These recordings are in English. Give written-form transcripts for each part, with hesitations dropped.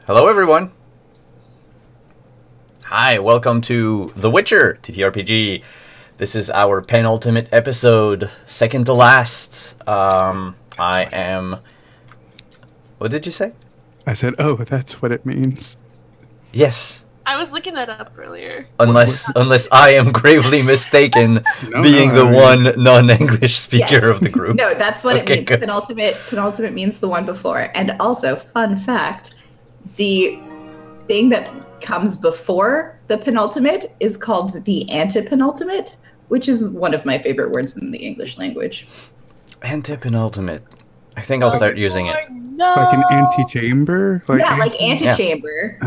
Hello, everyone. Hi, welcome to The Witcher TTRPG. This is our penultimate episode, second to last. I am... What did you say? I said, oh, that's what it means. Yes. I was looking that up earlier. Unless I am gravely mistaken, being the one non-English speaker of the group. No, that's what it means. Good. Penultimate means the one before. And also, fun fact, the thing that comes before the penultimate is called the antepenultimate, which is one of my favorite words in the English language. Antepenultimate. I think I'll start using it. No. Like an antechamber? Like antechamber.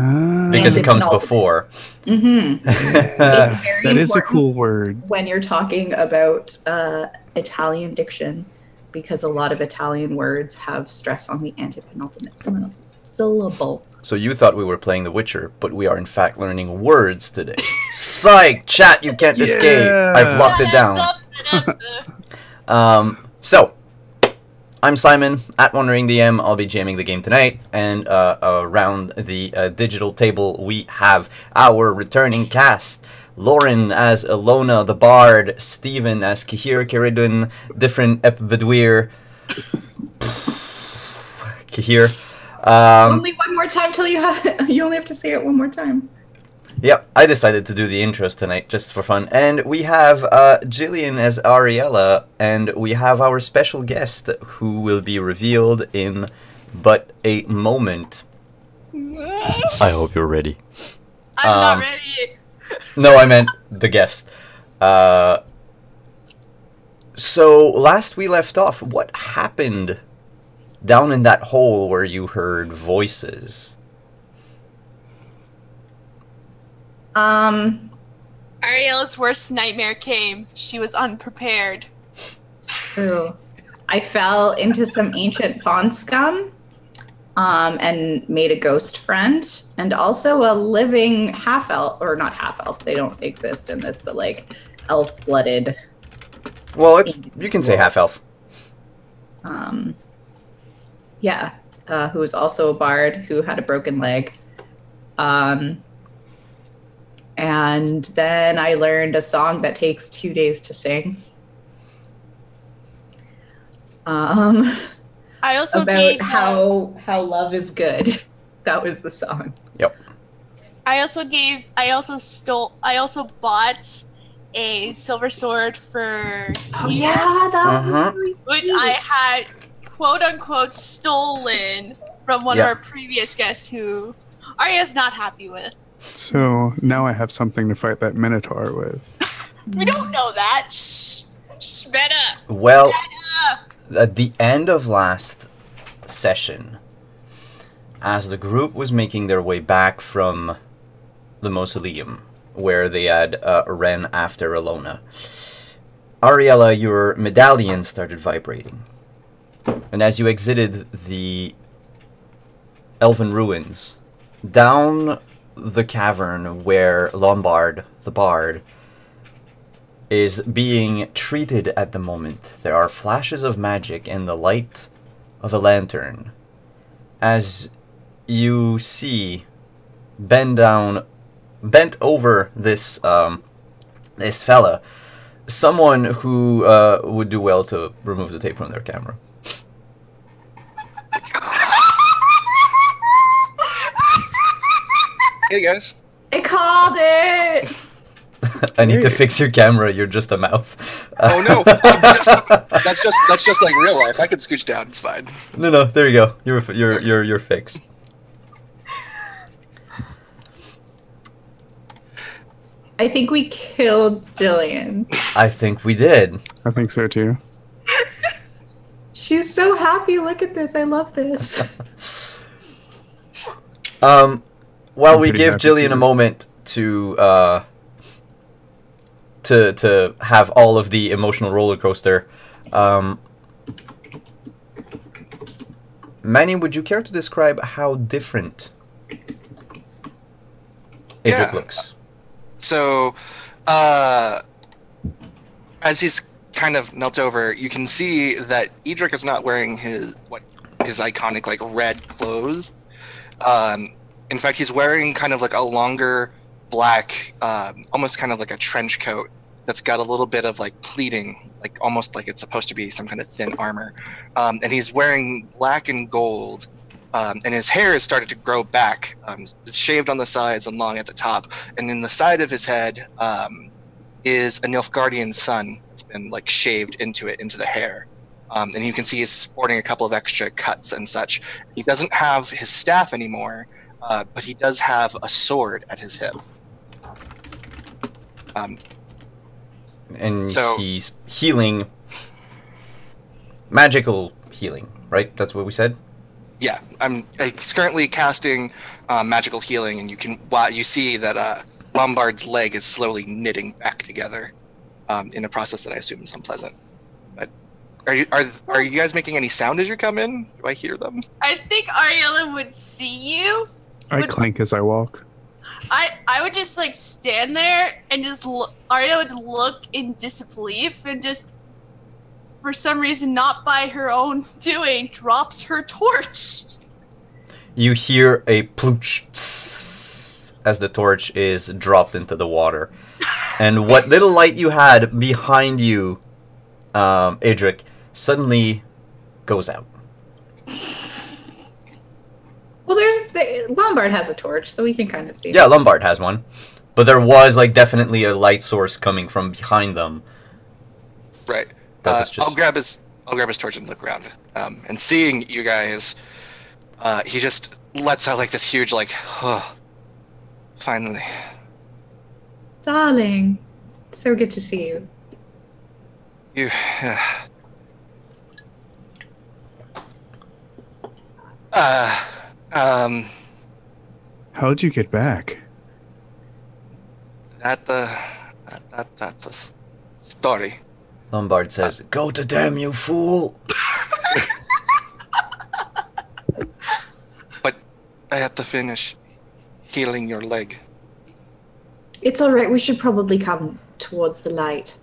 Because it comes Antepenultimate. before. Mm-hmm. That is a cool word. When you're talking about Italian diction, because a lot of Italian words have stress on the antepenultimate syllable. So you thought we were playing The Witcher, but we are in fact learning words today. Psych! Chat, you can't escape. I've locked it down. So, I'm Simon, at Wandering DM. I'll be jamming the game tonight, and around the digital table we have our returning cast. Lauren as Ilona the Bard, Stephen as Kihir Kiridun, different Epibedwir. Kihir. Only one more time till you only have to say it one more time. Yep, I decided to do the intros tonight just for fun. And we have Jillian as Ariella, and we have our special guest who will be revealed in but a moment. I hope you're ready. I'm not ready. No, I meant the guest. So, last we left off, what happened down in that hole where you heard voices? Ariella's worst nightmare came. She was unprepared. True. I fell into some ancient pond scum, and made a ghost friend, and also a living half-elf, or not half-elf, they don't exist in this, but like elf-blooded. Well, you can say half-elf. Yeah, who was also a bard who had a broken leg. And then I learned a song that takes 2 days to sing. I also About gave, how love is good. That was the song. Yep. I also bought a silver sword for Oh yeah, that was really which cute. I had quote unquote stolen from one of our previous guests who Arya's not happy with. So now I have something to fight that Minotaur with. We don't know that. Shh, shut up. Well, Shut up. at the end of last session, as the group was making their way back from the mausoleum, where they had ran after Ilona, Ariella, your medallion started vibrating. And as you exited the elven ruins, down the cavern where Lombard, the bard, is being treated at the moment, there are flashes of magic and the light of a lantern. As you see, bent over this this fella, someone who would do well to remove the tape from their camera. Hey guys. I called it. I need to fix your camera. You're just a mouth. Oh no, that's just like real life. I can scooch down. It's fine. No, there you go. You're fixed. I think we killed Jillian. I think we did. I think so too. She's so happy. Look at this. I love this. While I'm we pretty give happy Jillian too. a moment to have all of the emotional roller coaster, Manny, would you care to describe how different Idrik looks? So, as he's kind of knelt over, you can see that Idrik is not wearing his iconic like red clothes. In fact, he's wearing kind of like a longer black, almost kind of like a trench coat that's got a little bit of like pleating, like almost like it's supposed to be some kind of thin armor. And he's wearing black and gold, and his hair has started to grow back. It's shaved on the sides and long at the top. And in the side of his head is a Nilfgaardian sun that's been like shaved into the hair. And you can see he's sporting a couple of extra cuts and such. He doesn't have his staff anymore, but he does have a sword at his hip. And So- he's healing. Magical healing, right? That's what we said? Yeah, he's currently casting magical healing, and you see that Lombard's leg is slowly knitting back together in a process that I assume is unpleasant. But are you guys making any sound as you come in? Do I hear them? I think Ariella would see you. I clank as I walk. I would just like stand there and just Ariella would look in disbelief and just, for some reason, not by her own doing, drops her torch. You hear a plooch tss as the torch is dropped into the water. And what little light you had behind you, Adric, suddenly goes out. Well, Lombard has a torch, so we can kind of see. Yeah, Lombard has one. But there was like definitely a light source coming from behind them. Right. That was just... I'll grab his torch and look around. And seeing you guys, he just lets out like this huge like, oh, finally. Darling, so good to see you. You. How'd you get back? That's a story. Lombard says, "Go to them, you fool!" But I have to finish healing your leg. It's all right. We should probably come towards the light.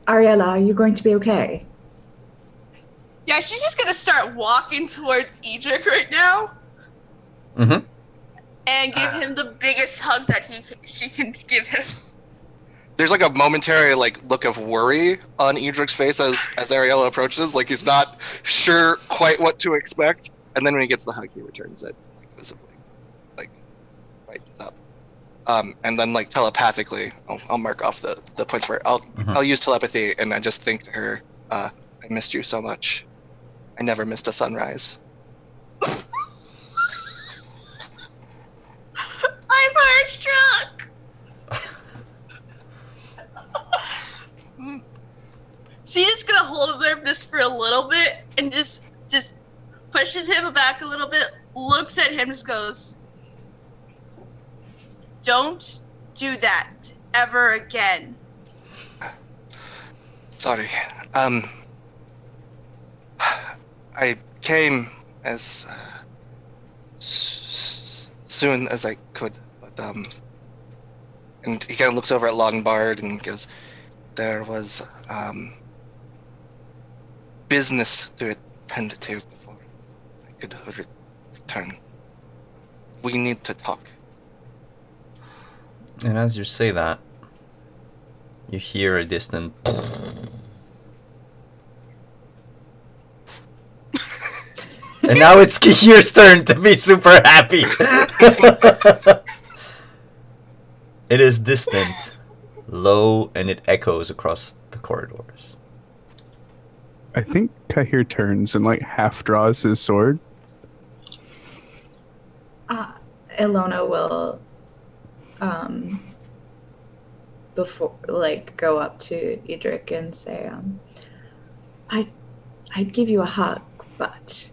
Ariella, are you going to be okay? Yeah, she's just gonna start walking towards Edric right now Mm-hmm. and give him the biggest hug that she can give him. There's like a momentary like look of worry on Edric's face as Ariella approaches, like he's not sure quite what to expect. And then when he gets the hug, he returns it like, visibly, like brightens up. And then like telepathically, I'll mark off the points where I'll use telepathy, and I just think to her, I missed you so much. I never missed a sunrise. I'm heart-struck. She's just gonna hold him there just for a little bit and just pushes him back a little bit, looks at him, just goes, "Don't do that ever again." Sorry. I came as soon as I could, but and he kind of looks over at Lombard and goes, "There was business to attend to before I could return. We need to talk." And as you say that, you hear a distant... And now it's Kahir's turn to be super happy. It is distant, low, and it echoes across the corridors. I think Kahir turns and like half draws his sword. Ilona will before like go up to Edric and say, I'd give you a hug, but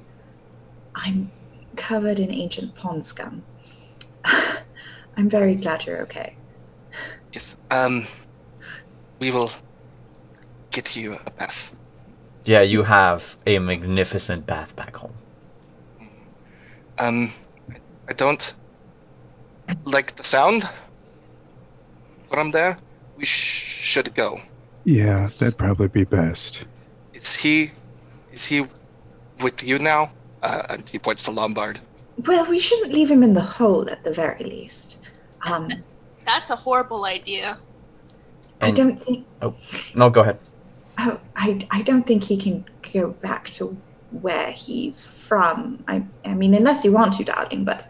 I'm covered in ancient pond scum. I'm very glad you're okay. Yes. We will get you a bath. Yeah, you have a magnificent bath back home. I don't like the sound when I'm there. We should go. Yeah, that'd probably be best. Is he with you now? And he points to Lombard. Well, we shouldn't leave him in the hole at the very least. That's a horrible idea. I And- don't think. No, go ahead. Oh, I don't think he can go back to where he's from. I mean, unless you want to, darling. But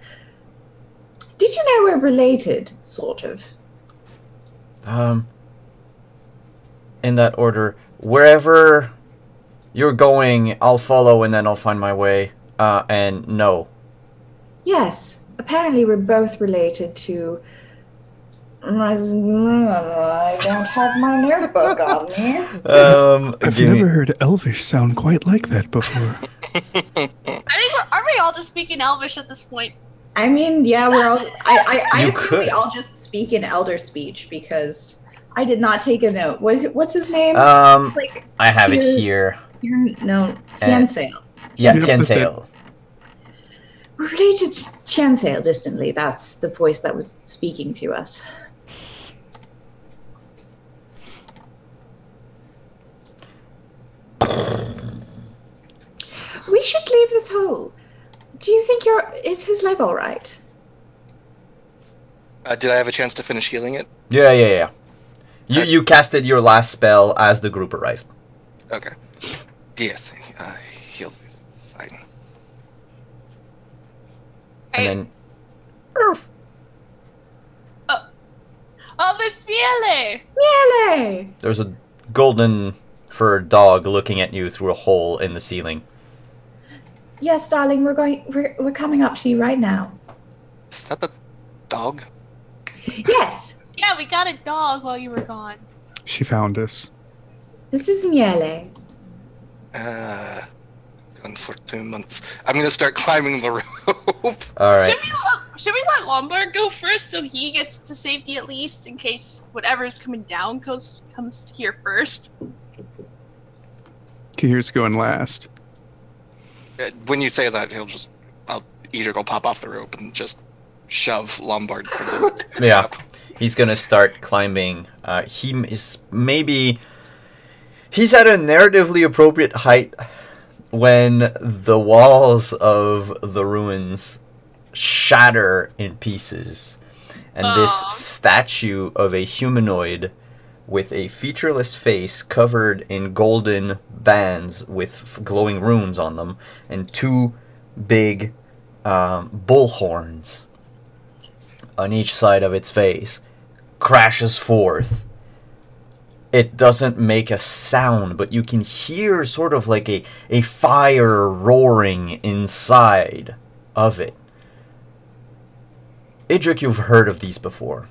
did you know we're related, sort of? In that order, wherever you're going, I'll follow, and then I'll find my way. And no. Yes. Apparently, we're both related to. I don't have my notebook on me. I've give me- never heard Elvish sound quite like that before. I think aren't we all just speaking Elvish at this point? I mean, yeah, we're all. I You assume could. we all just speak in Elder speech because I did not take a note. What's his name? Like I have it Tier- here. No, Tiansail. Yeah, Yep, that's Tiansail. We're related to Tiansail distantly. That's the voice that was speaking to us. We should leave this hole. Do you think is his leg all right? Did I have a chance to finish healing it? Yeah. You casted your last spell as the group arrived. Okay. Yes, he'll be fine. Hey, And then... Erf. oh, there's Miele! Miele! There's a golden fur dog looking at you through a hole in the ceiling. Yes, darling, we're coming up to you right now. Is that the dog? Yes, Yeah, we got a dog while you were gone. She found us. this is Miele. Gone for 2 months. I'm gonna start climbing the rope. Alright. Should we let Lombard go first so he gets to safety at least in case whatever's coming down comes here first? Kahir's going last. When you say that, Edric will pop off the rope and just shove Lombard. Yeah. He's gonna start climbing. He is maybe... He's at a narratively appropriate height when the walls of the ruins shatter in pieces. And this Aw. statue of a humanoid with a featureless face covered in golden bands with glowing runes on them and two big bull horns on each side of its face crashes forth. It doesn't make a sound, but you can hear sort of like a fire roaring inside of it. Idric, you've heard of these before.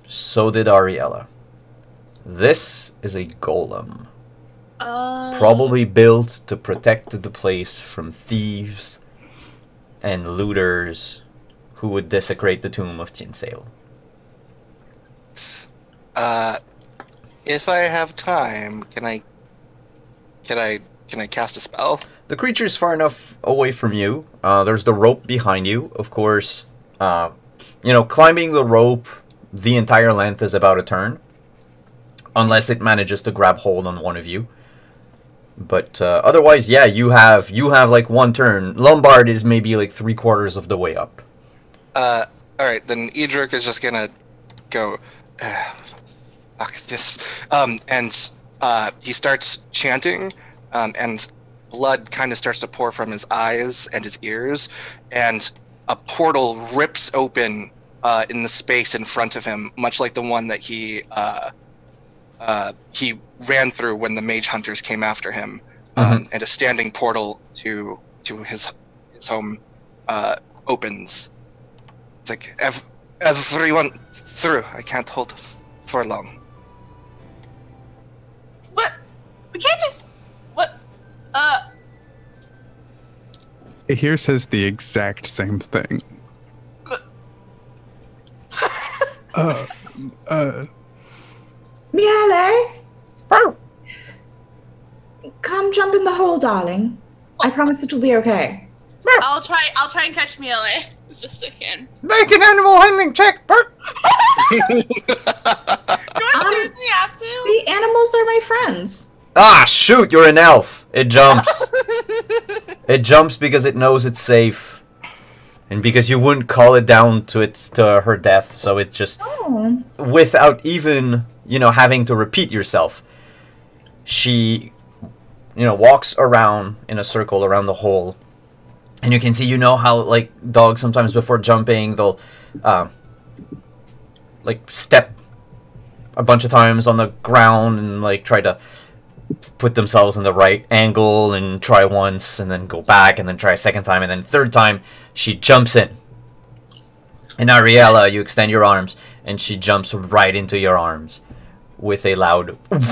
So did Ariella. This is a golem. Probably built to protect the place from thieves and looters who would desecrate the tomb of Tiansail. If I have time, can I cast a spell? The creature's far enough away from you. There's the rope behind you. Of course, climbing the rope the entire length is about a turn. Unless it manages to grab hold on one of you. But otherwise, yeah, you have like one turn. Lombard is maybe like 3/4 of the way up. Alright, then Edric is just gonna go, fuck this. And he starts chanting, and blood kind of starts to pour from his eyes and his ears, and a portal rips open in the space in front of him, much like the one that he ran through when the mage hunters came after him, and a standing portal to his home opens. It's like, everyone through. I can't hold for long. What? We can't just. What? Kahir says the exact same thing. Miele! Come jump in the hole, darling. I promise it will be okay. I'll try and catch Miele as best I can. Make an animal handling check, Bert! Do I seriously have to? The animals are my friends. Ah, shoot, you're an elf. It jumps. It jumps because it knows it's safe. And because you wouldn't call it down to her death, so it's just Oh. without even, having to repeat yourself. She, walks around in a circle around the hole. And you can see, how, like, dogs sometimes before jumping, they'll, step a bunch of times on the ground and, like, try to put themselves in the right angle and try once and then go back and then try a second time and then third time she jumps in. And Ariella, you extend your arms and she jumps right into your arms with a loud Good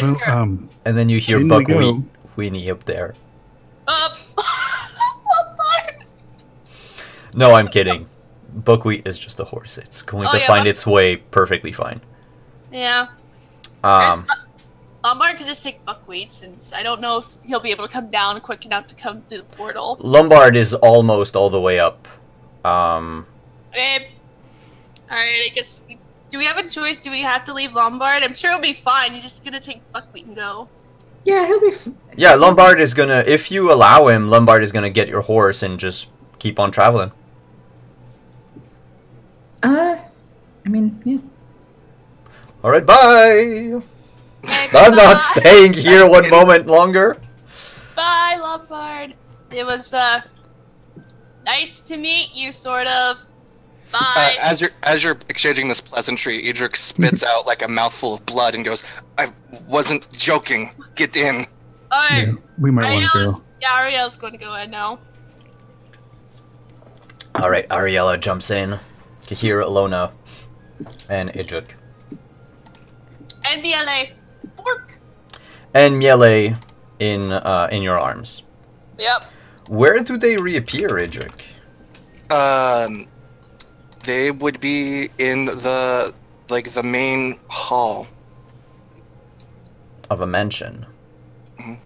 Well, girl. and then you hear In we Buckwheat go. Weenie up there. Up. No, I'm kidding. Buckwheat is just a horse. It's going Oh, to yeah, find Buck- its way perfectly fine. Yeah. Lombard could just take Buckwheat, since I don't know if he'll be able to come down quick enough to come through the portal. Lombard is almost all the way up. Okay. Alright, I guess. Do we have a choice? Do we have to leave Lombard? I'm sure it'll be fine. You're just gonna take Buckwheat and go. Yeah, he'll be. Yeah, Lombard is gonna, if you allow him, Lombard is gonna get your horse and just keep on traveling. I mean, yeah. Alright, bye! Okay, I'm not bye. staying here one moment longer. Bye, Lombard. It was, nice to meet you, sort of. Bye. As you're exchanging this pleasantry, Edric spits out like a mouthful of blood and goes, "I wasn't joking. Get in." Alright. Yeah, we might want to go. Ariel's going to go in now. Alright, Ariella jumps in. Kahir, Alona, and Idrik. NBLA. Fork. And Miele in your arms. Yep. Where do they reappear, Idrik? They would be in the main hall. Of a mansion. Mhm.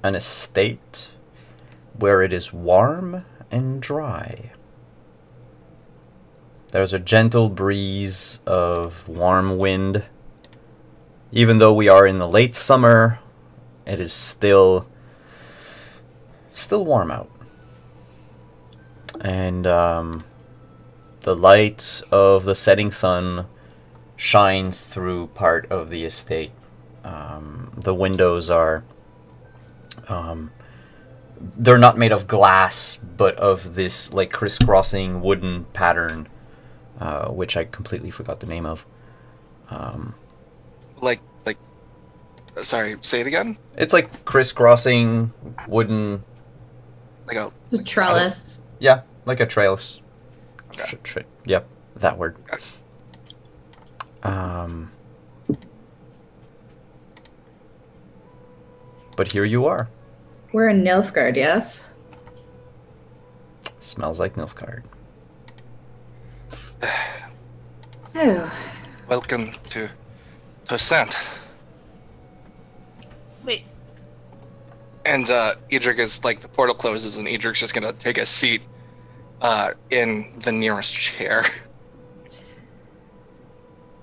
An estate where it is warm and dry. There's a gentle breeze of warm wind. Even though we are in the late summer, it is still warm out. And the light of the setting sun shines through part of the estate. The windows are they're not made of glass, but of this like crisscrossing wooden pattern, which I completely forgot the name of. Sorry, say it again. It's like crisscrossing wooden, Like a The trellis. yeah, like a trellis. Okay. Yep, that word. Okay. But here you are. We're in Nilfgaard, yes? Smells like Nilfgaard. Oh. welcome to Toussaint. Wait. And Edric is like the portal closes, and Edric's just gonna take a seat in the nearest chair.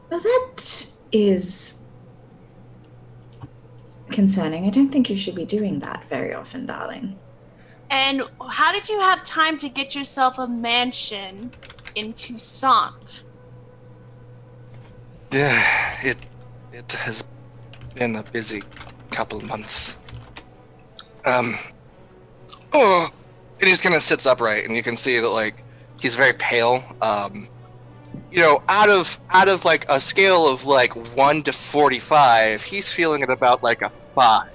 Well, that is concerning. I don't think you should be doing that very often, darling. And how did you have time to get yourself a mansion in Toussaint? It has been a busy couple months. Oh, and he just kind of sits upright, and you can see that like he's very pale. You know, out of like a scale of like 1 to 45, he's feeling at about like a 5.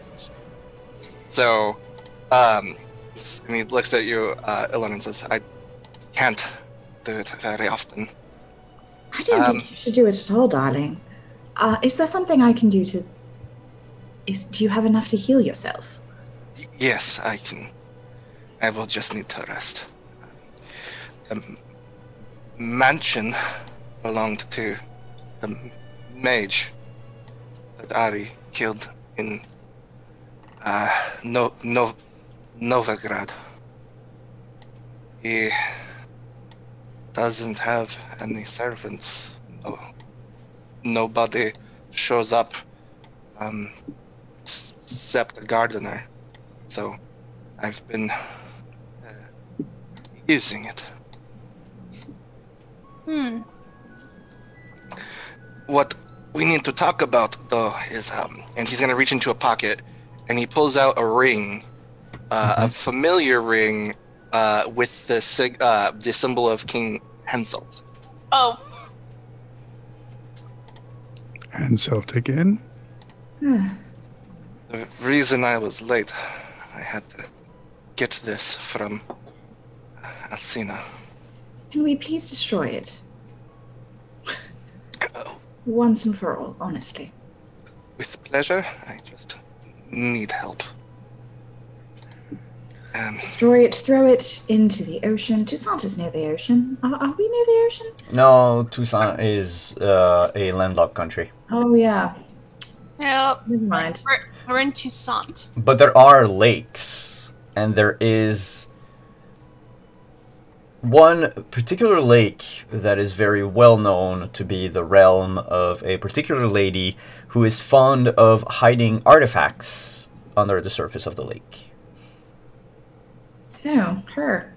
So, and he looks at you, Ilon, and says, "I can't do it very often." I don't think you should do it at all, darling. Is there something I can do to... Do you have enough to heal yourself? Yes, I can. I will just need to rest. The mansion belonged to the mage that Ari killed in Novigrad. He doesn't have any servants. Nobody shows up except the gardener. So I've been using it. What we need to talk about, though, is and he's gonna reach into a pocket, and he pulls out a ring, a familiar ring, with the symbol of King Henselt. Oh, Henselt again? The reason I was late, I had to get this from Alcina. Can we please destroy it? Oh, Once and for all, honestly. with pleasure. I just need help. Destroy it, throw it into the ocean. Toussaint is near the ocean. Are we near the ocean? No, Toussaint is a landlocked country. Oh, yeah. yeah. Never mind. We're in Toussaint. But there are lakes, and there is one particular lake that is very well known to be the realm of a particular lady who is fond of hiding artifacts under the surface of the lake. Oh, her.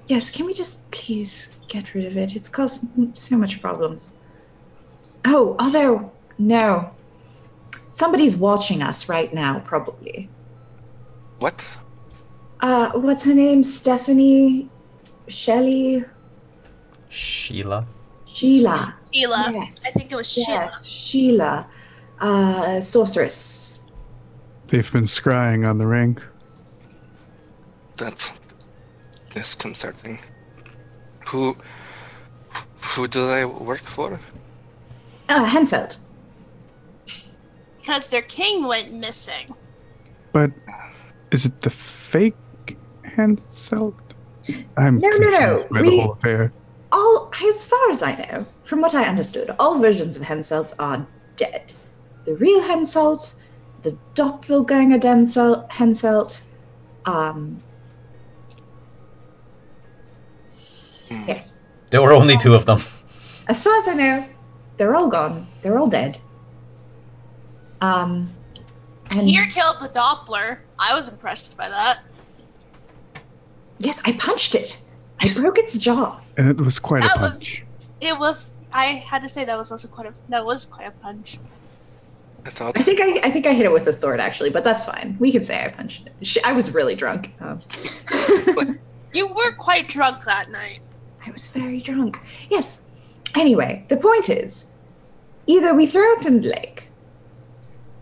Yes, can we just please get rid of it? It's caused so much problems. Oh, although, no. Somebody's watching us right now, probably. What? What's her name? Stephanie? Shelley? Sheila? Sheila. Sheila. Yes. I think it was Sheila. Yes, Sheila. Sorceress. They've been scrying on the ring. That's disconcerting. Who do they work for? Henselt. Because their king went missing. But is it the fake Henselt? I'm No, confused by the we- whole affair. All, as far as I know, from what I understood, all versions of Henselt are dead. The real Henselt, the doppelganger Henselt, yes. There were only two of them. As far as I know, they're all gone. They're all dead. And Here killed the Doppler. I was impressed by that. yes, I punched it. I broke its jaw. And it was quite a That was- punch. It was. I had to say that was also quite a punch. I thought I think I hit it with a sword actually, but that's fine. We can say I punched it. I was really drunk. You were quite drunk that night. I was very drunk. Yes. Anyway, the point is, either we throw it in the lake,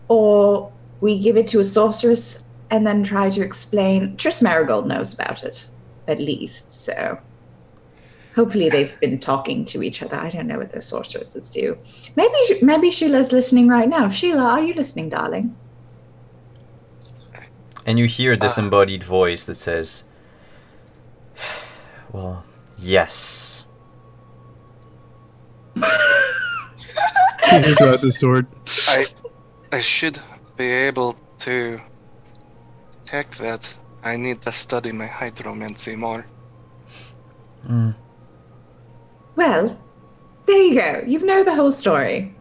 or we give it to a sorceress and then try to explain. Triss Marigold knows about it, at least. So hopefully they've been talking to each other. I don't know what those sorceresses do. Maybe Sheila's listening right now. Sheila, are you listening, darling? And you hear this embodied voice that says, well, yes. He draws his sword. I should be able to detect that. I need to study my hydromancy more. Well, there you go. You know the whole story.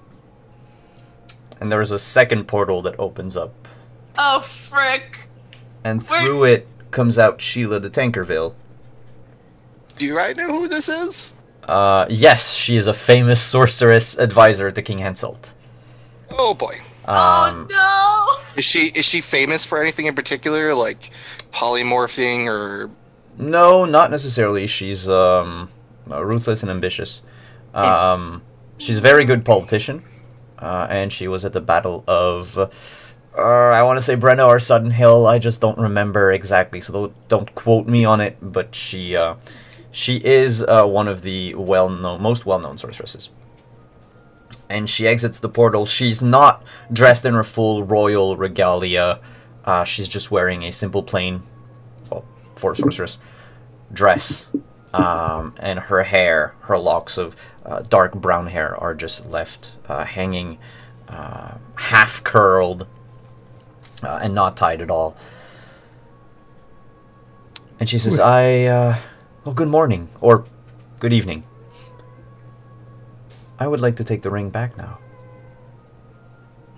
And there's a second portal that opens up. Oh frick! And through it comes out Sheila de Tankerville. Do I know who this is? Yes, she is a famous sorceress advisor to King Henselt. Oh boy. Um, Oh Is she famous for anything in particular, like polymorphing or? no, not necessarily. She's ruthless and ambitious. She's a very good politician. And she was at the Battle of, I want to say Brenna or Sudden Hill. I just don't remember exactly, so don't quote me on it. But she is one of the most well-known sorceresses. And she exits the portal. She's not dressed in her full royal regalia. She's just wearing a simple plain, well, for a sorceress, dress. And her hair, her locks of dark brown hair are just left hanging, half curled, and not tied at all. And she says, well, good morning, or good evening. I would like to take the ring back now.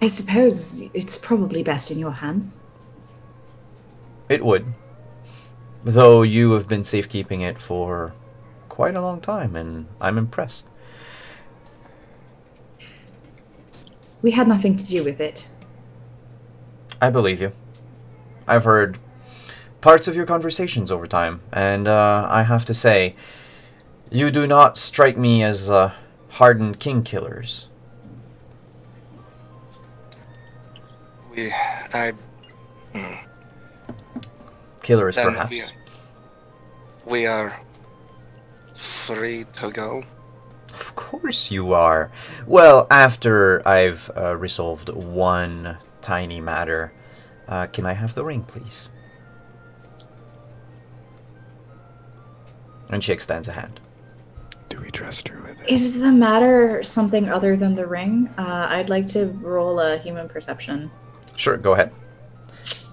I suppose it's probably best in your hands. It would. Though you have been safekeeping it for quite a long time, and I'm impressed. We had nothing to do with it. I believe you. I've heard parts of your conversations over time, and I have to say, you do not strike me as hardened king killers. Killers, Then perhaps. We are free to go. Of course you are. Well, after I've resolved one tiny matter, can I have the ring, please? And she extends a hand. Do we trust her with it? Is the matter something other than the ring? I'd like to roll a human perception. Sure, go ahead.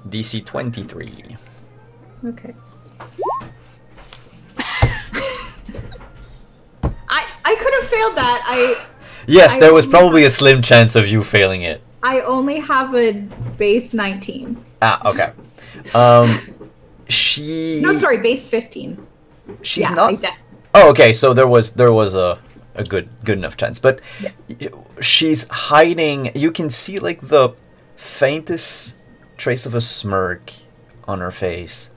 DC 23. Okay. I could have failed that. Yes, I there was only probably a slim chance of you failing it. I only have a base 19. Ah, okay. She... No, sorry, base 15. She's yeah, not... Oh, okay, so there was a good enough chance. But yeah. She's hiding... You can see, like, the faintest trace of a smirk on her face.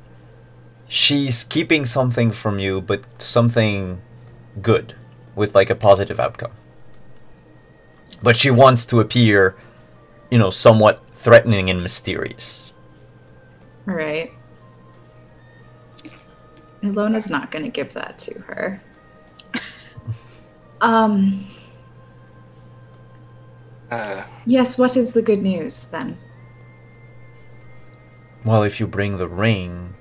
She's keeping something from you, but something good, with, like, a positive outcome. But she wants to appear, you know, somewhat threatening and mysterious. Right. Ilona's not going to give that to her. Yes, what is the good news, then? Well, if you bring the ring,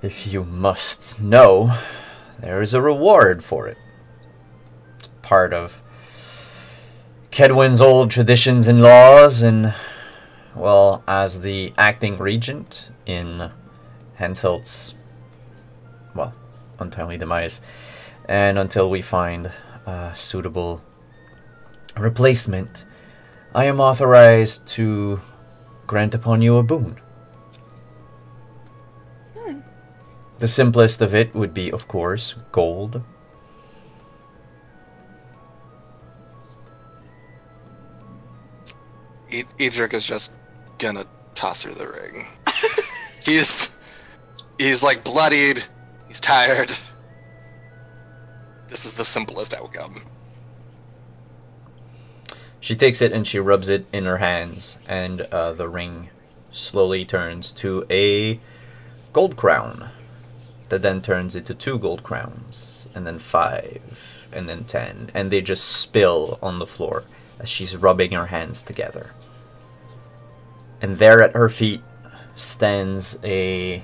if you must know, there is a reward for it. It's part of Kedwin's old traditions and laws, and, well, as the acting regent in Henselt's, well, untimely demise, and until we find a suitable replacement, I am authorized to grant upon you a boon. The simplest of it would be, of course, gold. Edric is just gonna toss her the ring. He's like bloodied. He's tired. This is the simplest outcome. She takes it and she rubs it in her hands, and the ring slowly turns to a gold crown. That then turns into 2 gold crowns, and then 5, and then 10, and they just spill on the floor as she's rubbing her hands together. And there at her feet stands a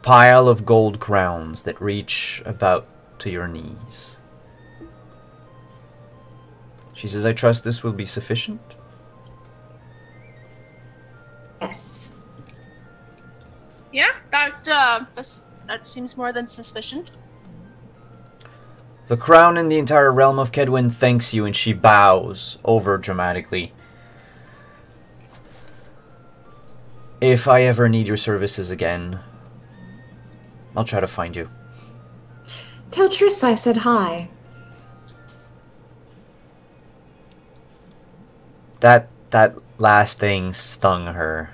pile of gold crowns that reach about to your knees. She says, I trust this will be sufficient? Yes. Yeah, that seems more than sufficient. The crown in the entire realm of Kedwin thanks you, and she bows over dramatically. If I ever need your services again, I'll try to find you. Tell Triss I said hi. That last thing stung her,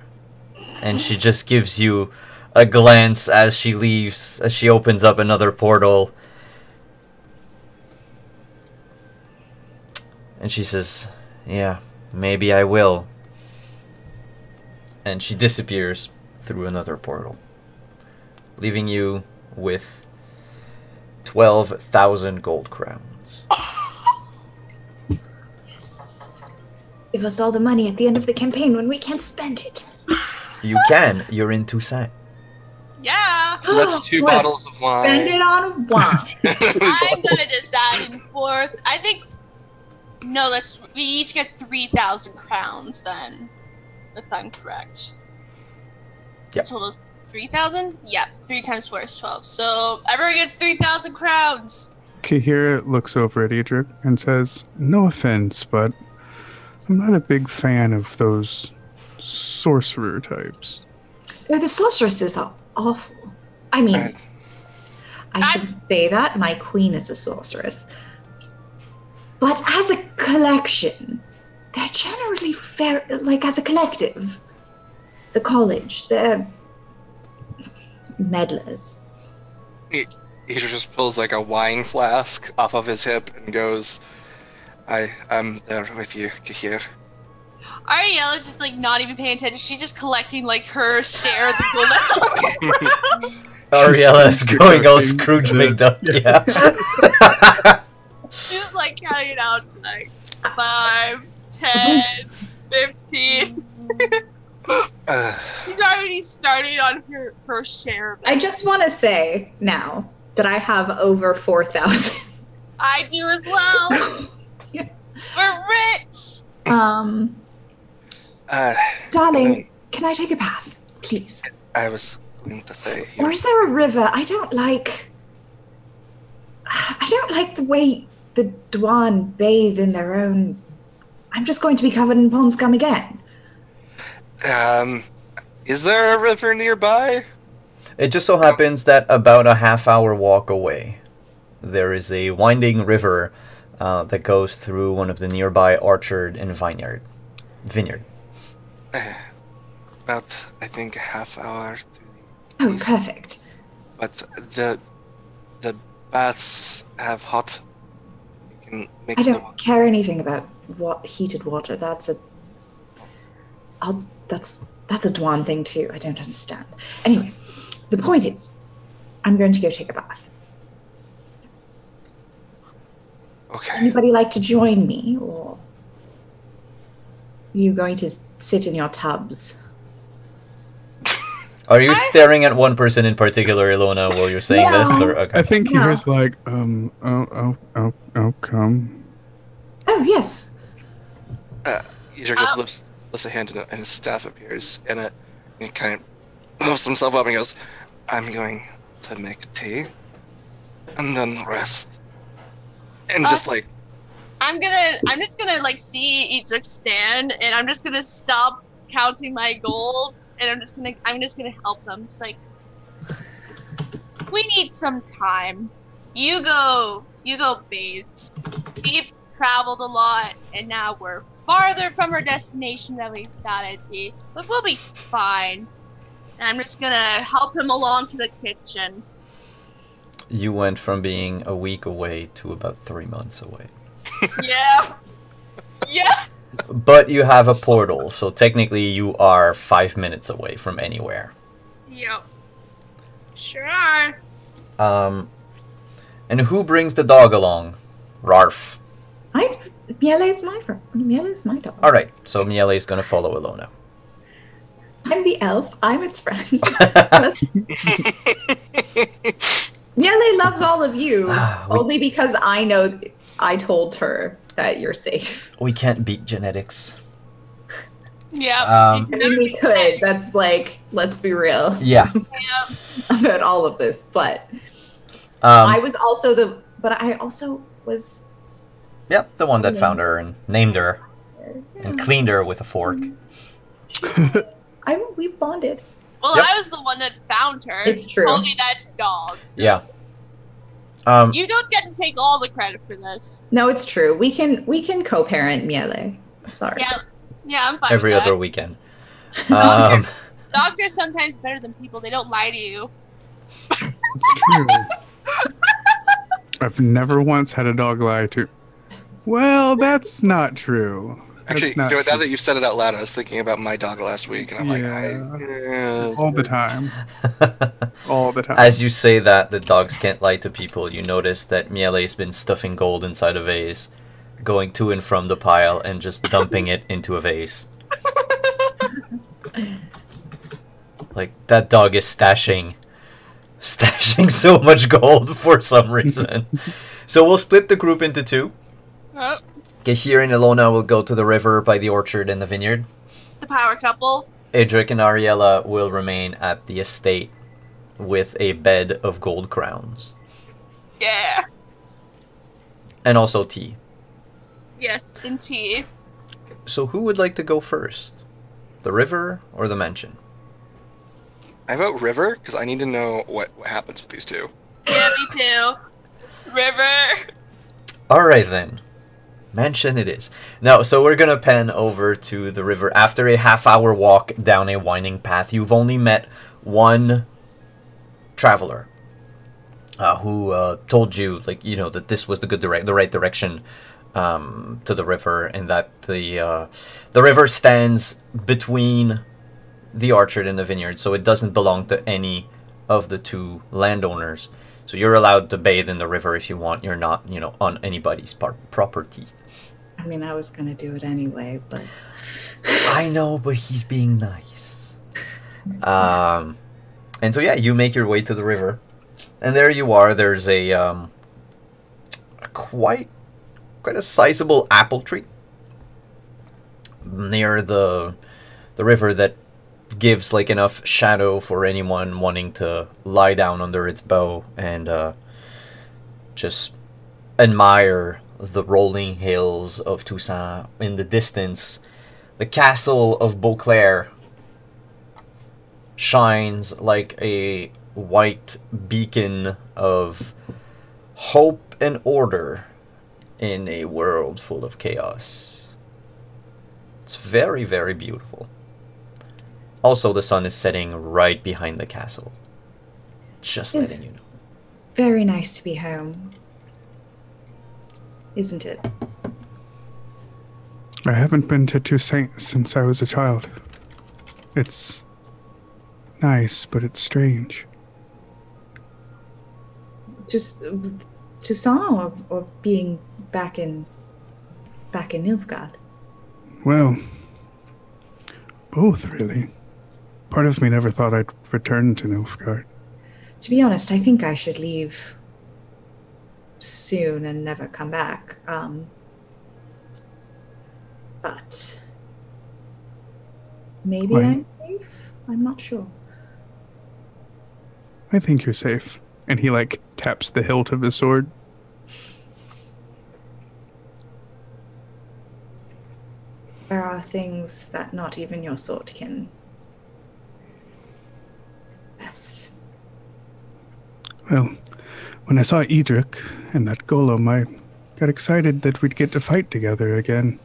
and she just gives you a glance as she leaves, as she opens up another portal. And she says, yeah, maybe I will. And she disappears through another portal, leaving you with 12,000 gold crowns. Give us all the money at the end of the campaign when we can't spend it. You can. You're in Toussaint. Yeah. So that's 2 bottles of wine. Spend it on wine. I'm gonna just add in 4. I think. No, we each get 3,000 crowns then, if I'm correct. Yep. Total 3,000? Yeah, 3 times 4 is 12. So everyone gets 3,000 crowns. Kahira looks over at Edric and says, no offense, but I'm not a big fan of those sorcerer types. Oh, the sorceresses are awful. I mean, I should say that my queen is a sorceress. But as a collection, they're generally fair, like as a collective. The college, they're meddlers. He just pulls like a wine flask off of his hip and goes, I'm there with you, Kahir. Ariella's just like not even paying attention. She's just collecting like her share of the gold that's Ariella's going all Scrooge McDuck. Yeah. She's like counting it out like 5, 10, 15. She's already started on her share of it. I just want to say now that I have over 4,000. I do as well. We're rich. Darling, can I take a bath, please? I was going to say. Or is there a river? I don't like the way the Dwan bathe in their own. I'm just going to be covered in pond scum again. Is there a river nearby? It just so happens that about a half-hour walk away, there is a winding river that goes through one of the nearby orchard and vineyard. About, I think, a half hour to the Oh, east. perfect. But the baths have hot. You can make I the don't care anything about heated water. That's a Dwan thing too. I don't understand. Anyway, the point is, I'm going to go take a bath. Okay. Anybody like to join me, or are you going to sit in your tubs? Are you staring at one person in particular, Ilona, while you're saying No. this? Or, okay. I think he No. was like, come. Oh yes. Yuzur just lifts a hand and his staff appears, and he kind of lifts himself up and goes, I'm going to make tea, and then rest. And just like, I'm just gonna like see Idrik stand, and I'm just gonna stop counting my gold, and I'm just gonna help them. Just like, we need some time. You go bathe. We've traveled a lot, and now we're farther from our destination than we thought it'd be, but we'll be fine. And I'm just gonna help him along to the kitchen. You went from being a week away to about 3 months away. Yeah. Yeah. But you have a portal, so technically you are 5 minutes away from anywhere. Yep. Sure are. And who brings the dog along? Rarf. Miele's my friend. Miele's my dog. Alright, so Miele is gonna follow Ilona. I'm the elf. I'm its friend. Miele loves all of you, only because I know I told her that you're safe. We can't beat genetics. Yeah. I mean, we could. That's like, let's be real Yeah. about all of this. But I was also was. Yep, the one that found her and named her and cleaned her with a fork. We bonded. Well, Yep. I was the one that found her. It's true. Told you that's dogs. Yeah. You don't get to take all the credit for this. No, it's true. We can co-parent Miele. Sorry. Yeah, I'm fine. Every with other that. weekend. Doctors sometimes better than people. They don't lie to you. It's true. I've never once had a dog lie to. Well, that's not true. That's actually, not now true. that you've said it out loud, I was thinking about my dog last week, and I'm like, all the time. All the time. As you say that, the dogs can't lie to people. You notice that Miele's been stuffing gold inside a vase, going to and from the pile, and just dumping it into a vase. Like, that dog is stashing so much gold for some reason. So we'll split the group into two. Oh, Kahir and Ilona will go to the river by the orchard and the vineyard. the power couple. Idrik and Ariella will remain at the estate with a bed of gold crowns. Yeah. And also tea. Yes, and tea. So who would like to go first? The river or the mansion? I vote River because I need to know what happens with these two. Yeah, me too. River. Alright then. Mansion it is. No, so we're gonna pan over to the river. After a half-hour walk down a winding path, you've only met one traveler who told you, like, you know, that this was the right direction to the river, and that the river stands between the orchard and the vineyard, so it doesn't belong to any of the two landowners. So you're allowed to bathe in the river if you want. You're not, you know, on anybody's property. I mean, I was gonna do it anyway, but I know, but he's being nice. And so yeah, you make your way to the river, and there you are. There's a quite a sizable apple tree near the river that gives like enough shadow for anyone wanting to lie down under its bough and just admire the rolling hills of Toussaint. In the distance, the castle of Beauclair shines like a white beacon of hope and order in a world full of chaos. It's very, very beautiful. Also, the sun is setting right behind the castle. Just Yes. letting you know. very nice to be home, isn't it? I haven't been to Toussaint since I was a child. It's nice, but it's strange. Just Toussaint or being back in Nilfgaard. Well, both, really. Part of me never thought I'd return to Nilfgaard. To be honest, I think I should leave soon and never come back. But maybe Why? I'm safe. I'm not sure. I think you're safe. And he, like, taps the hilt of his sword. There are things that not even your sword can best. Well, when I saw Edric and that golem, I got excited that we'd get to fight together again.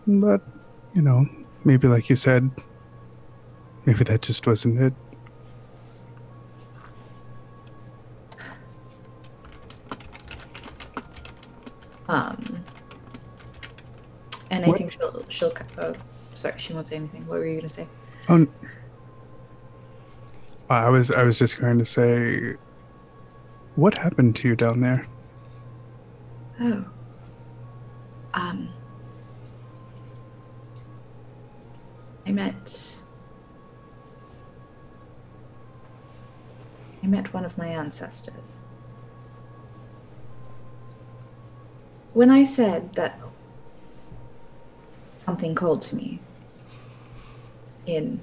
But, you know, maybe like you said, maybe that just wasn't it. And I What? think she'll oh, sorry, she won't say anything. What were you gonna say? Oh, I was just going to say, what happened to you down there? Oh. I met one of my ancestors. When I said that something called to me in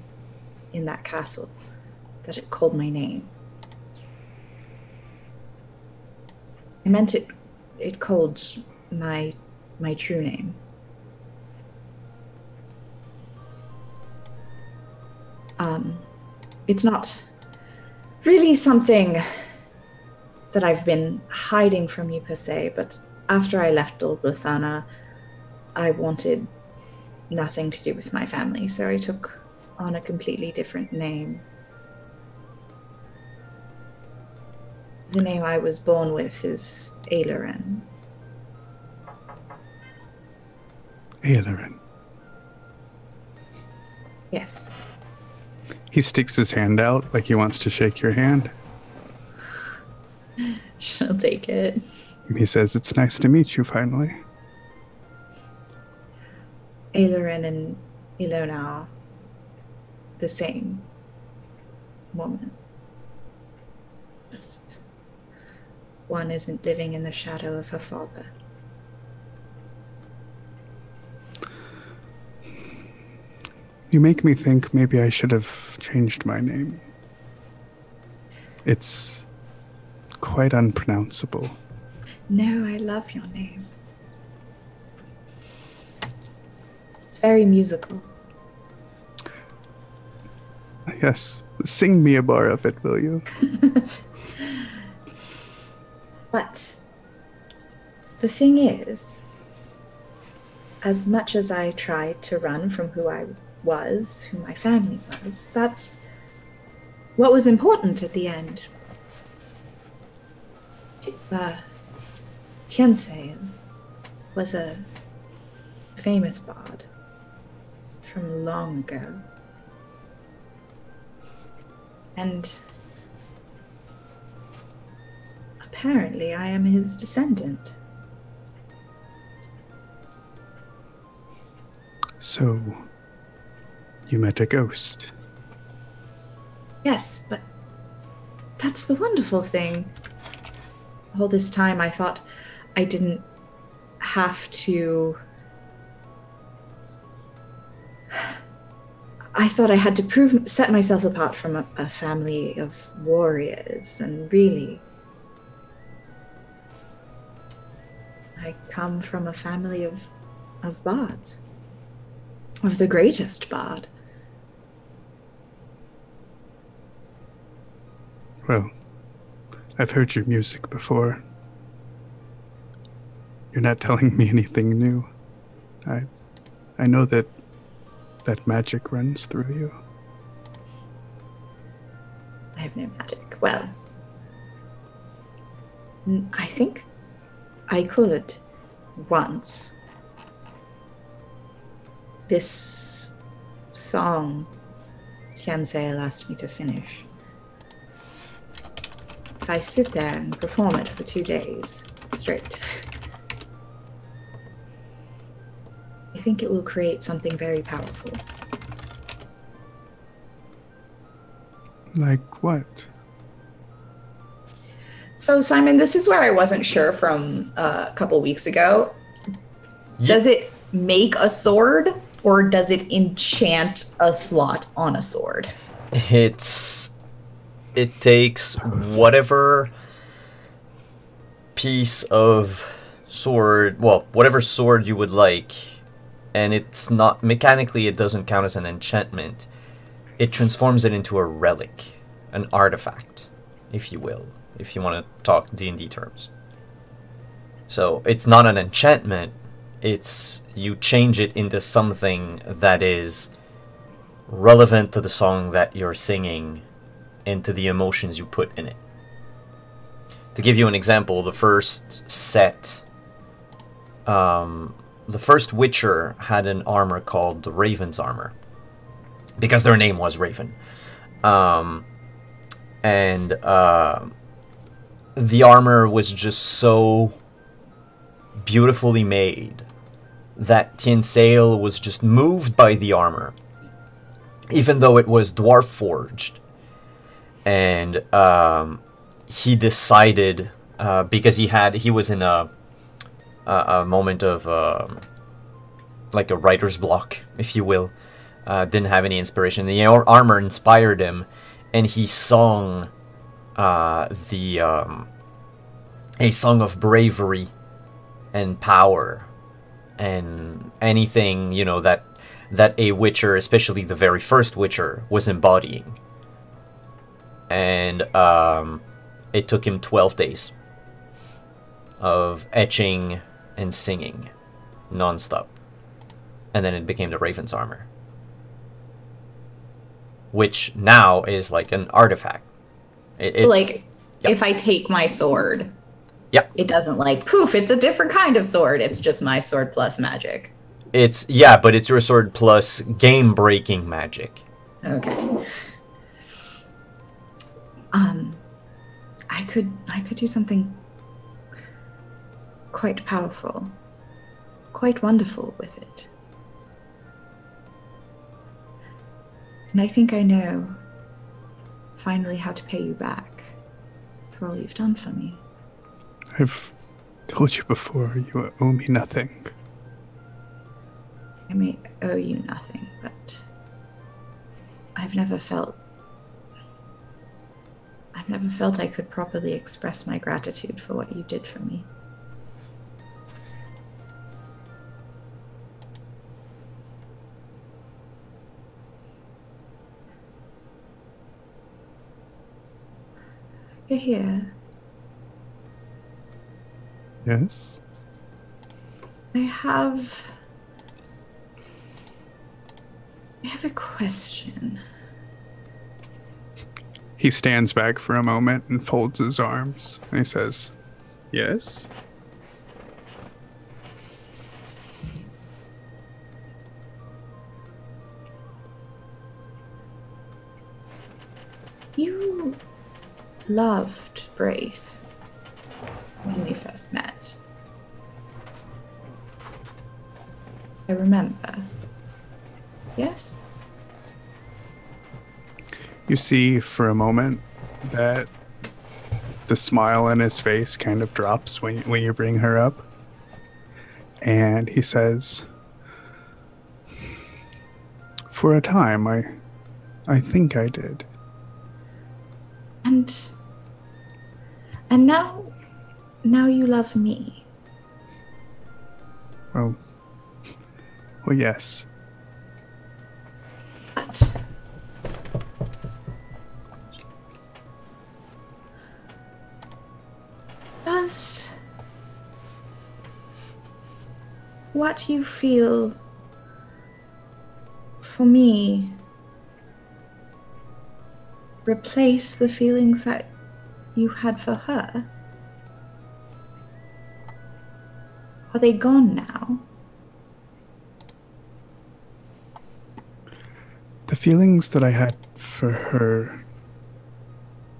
that castle, that it called my name, I meant it called my true name. It's not really something that I've been hiding from you per se, but after I left Dol Blythana, I wanted nothing to do with my family, so I took on a completely different name. The name I was born with is Aileron. Aileron. Yes. He sticks his hand out like he wants to shake your hand. She'll take it. And he says, it's nice to meet you finally. Aileron and Ilona are the same woman. Just one isn't living in the shadow of her father. You make me think maybe I should have changed my name. It's quite unpronounceable. No, I love your name. very musical. Yes. Sing me a bar of it, will you? But the thing is, as much as I tried to run from who I was, who my family was, that's what was important at the end. Tianseil was a famous bard from long ago. And apparently I am his descendant. So, you met a ghost. Yes, but that's the wonderful thing. All this time I thought I didn't have to... I thought I had to set myself apart from a family of warriors, and really, I come from a family of bards. Of the greatest bard. Well, I've heard your music before. You're not telling me anything new. I know that magic runs through you. I have no magic. Well, I think I could once. This song Tianseil asked me to finish. If I sit there and perform it for 2 days straight, I think it will create something very powerful. Like what? So, Simon, this is where I wasn't sure from a couple weeks ago. Does it make a sword, or does it enchant a slot on a sword? It takes whatever piece of sword, well, whatever sword you would like, and it's not, mechanically it doesn't count as an enchantment. It transforms it into a relic, an artifact, if you will, if you want to talk D&D terms. So it's not an enchantment, it's you change it into something that is relevant to the song that you're singing and to the emotions you put in it. To give you an example, the first set, the first Witcher had an armor called the Raven's Armor, because their name was Raven. The armor was just so beautifully made that Tianseil was just moved by the armor, even though it was dwarf forged. And he decided, because he was in a moment of like a writer's block, if you will, didn't have any inspiration. The armor inspired him, and he sung a song of bravery and power and anything, you know, that a Witcher, especially the very first Witcher, was embodying. And it took him 12 days of etching and singing non-stop, and then it became the Raven's Armor, which now is like an artifact. If I take my sword, it doesn't like poof, it's a different kind of sword, it's just my sword plus magic. But it's your sword plus game-breaking magic. Okay. I could do something quite powerful, quite wonderful with it. And I think I know finally how to pay you back for all you've done for me. I've told you before, you owe me nothing. I may owe you nothing, but I've never felt I could properly express my gratitude for what you did for me. Here. Yes? I have a question. He stands back for a moment and folds his arms, and he says, yes? You loved Braith when we first met. I remember. Yes? You see for a moment that the smile on his face kind of drops when you bring her up. And he says, for a time, I think I did. And now you love me. Well, yes. But does what you feel for me replace the feelings that you had for her? Are they gone now? The feelings that I had for her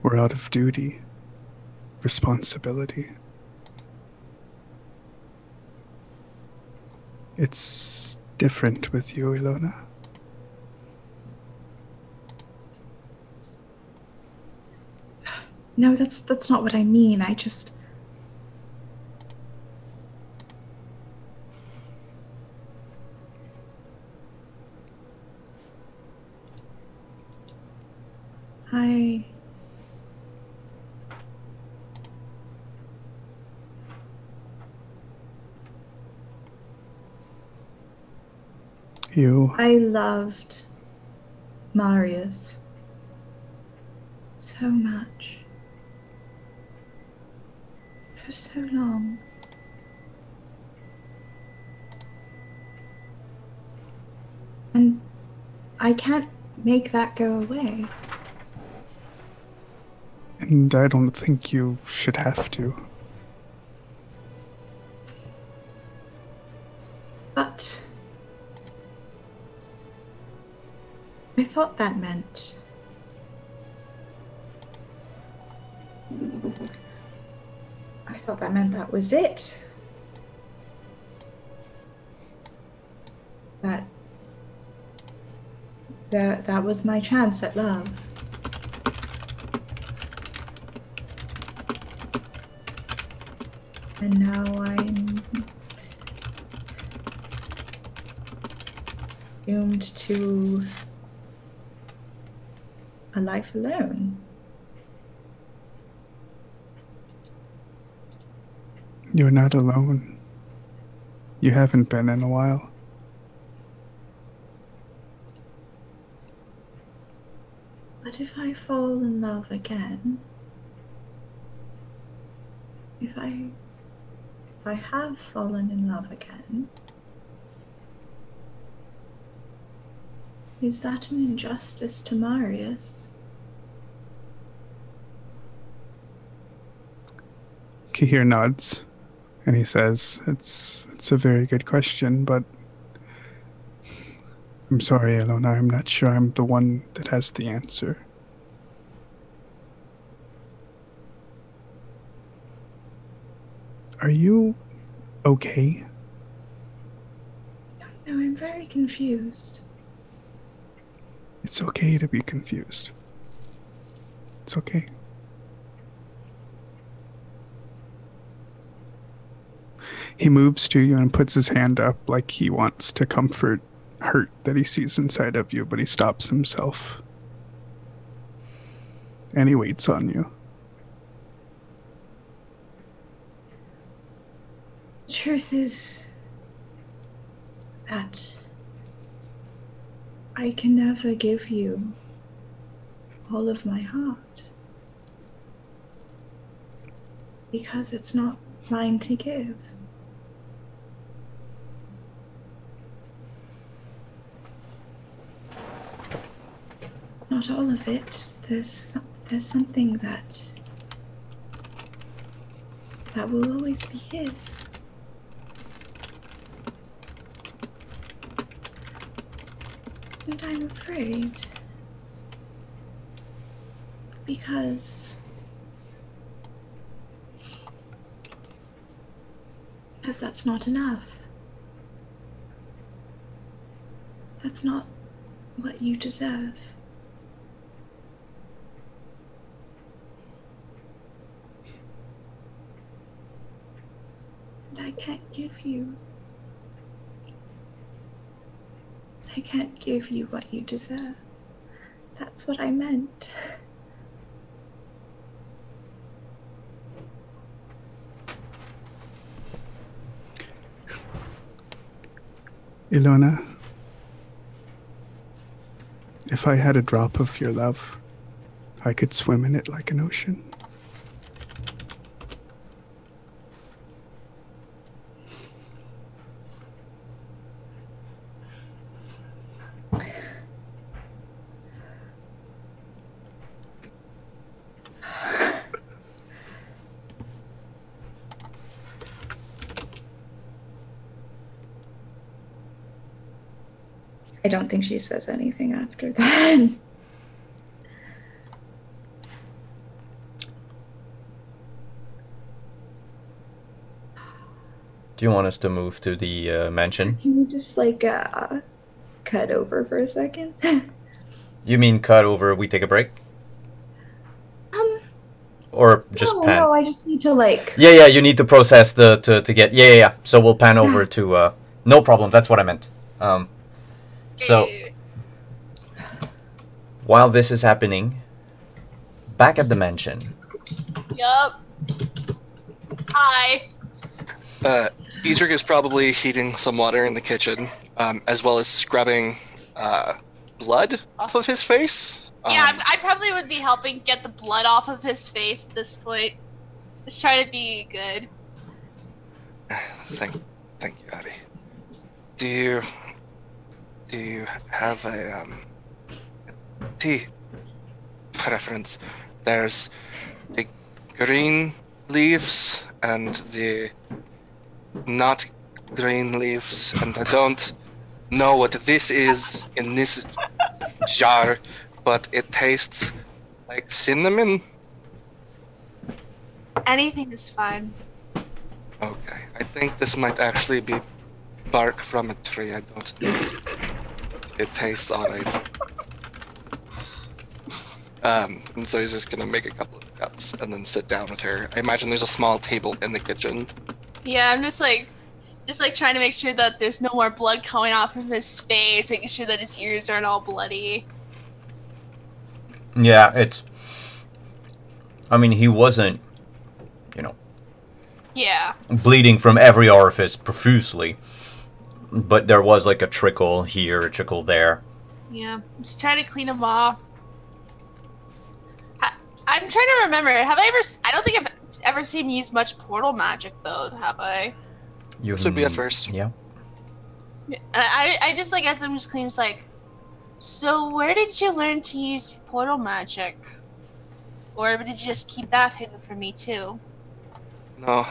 were out of duty, responsibility. It's different with you, Ilona. No, that's not what I mean. I loved Marius so much for so long. And I can't make that go away. And I don't think you should have to. But I thought that meant that was it. That was my chance at love. And now I'm doomed to a life alone. You're not alone. You haven't been in a while. But if I fall in love again, if I have fallen in love again, is that an injustice to Marius? Kahir nods, and he says, It's a very good question, but I'm sorry, Ilona, I'm not sure I'm the one that has the answer. Are you okay? No, I'm very confused. It's okay to be confused. It's okay. He moves to you and puts his hand up like he wants to comfort hurt that he sees inside of you, but he stops himself. And he waits on you. The truth is that I can never give you all of my heart. Because it's not mine to give. Not all of it. There's something that will always be his. And I'm afraid. Because that's not enough. That's not what you deserve. And I can't give you what you deserve. That's what I meant. Ilona, if I had a drop of your love, I could swim in it like an ocean. I don't think she says anything after that. Do you want us to move to the mansion? Can you just cut over for a second? You mean cut over, we take a break? Or just pan? No, I just need to Yeah, you need to process to get... Yeah. So we'll pan over to... No problem, that's what I meant. So, while this is happening, back at the mansion. Yup. Hi. Edric is probably heating some water in the kitchen, as well as scrubbing blood off of his face. Yeah, I probably would be helping get the blood off of his face at this point. Just try to be good. Thank you, Addie. Do you have a tea preference? There's the green leaves and the not green leaves, and I don't know what this is in this jar, but it tastes like cinnamon. Anything is fine. Okay, I think this might actually be bark from a tree. I don't know. It tastes alright. And so he's just gonna make a couple of cuts and then sit down with her. I imagine there's a small table in the kitchen. Yeah, I'm just trying to make sure that there's no more blood coming off of his face, making sure that his ears aren't all bloody. Yeah, I mean, he wasn't, Yeah. bleeding from every orifice profusely. But there was like a trickle here, a trickle there. Yeah. Just trying to clean him off. I'm trying to remember. I don't think I've ever seen him use much portal magic, though, have I? This would be a first. Yeah. I just, as I'm just cleaning, so where did you learn to use portal magic? Or did you just keep that hidden from me, too? No,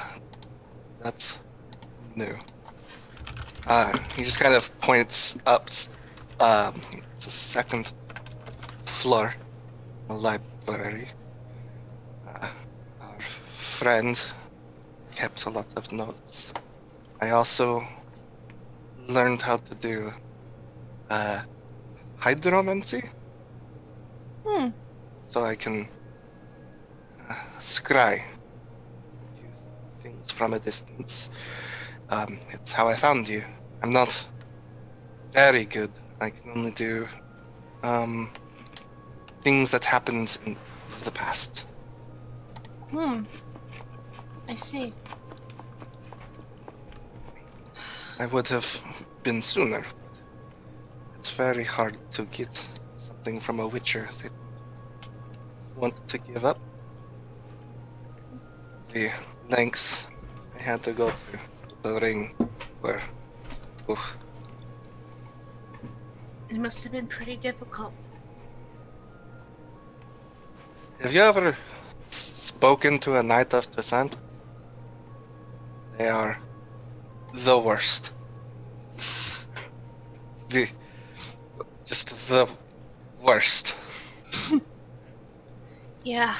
that's new. He just kind of points up. It's a second floor, a library. Our friend kept a lot of notes. I also learned how to do hydromancy. So I can scry things from a distance. It's how I found you. I'm not very good. I can only do things that happened in the past. I see. I would have been sooner. But it's very hard to get something from a witcher they want to give up. the lengths I had to go to the ring were. Oof. It must have been pretty difficult. Have you ever spoken to a Knight of Descent? They are the worst. Just the worst. Yeah.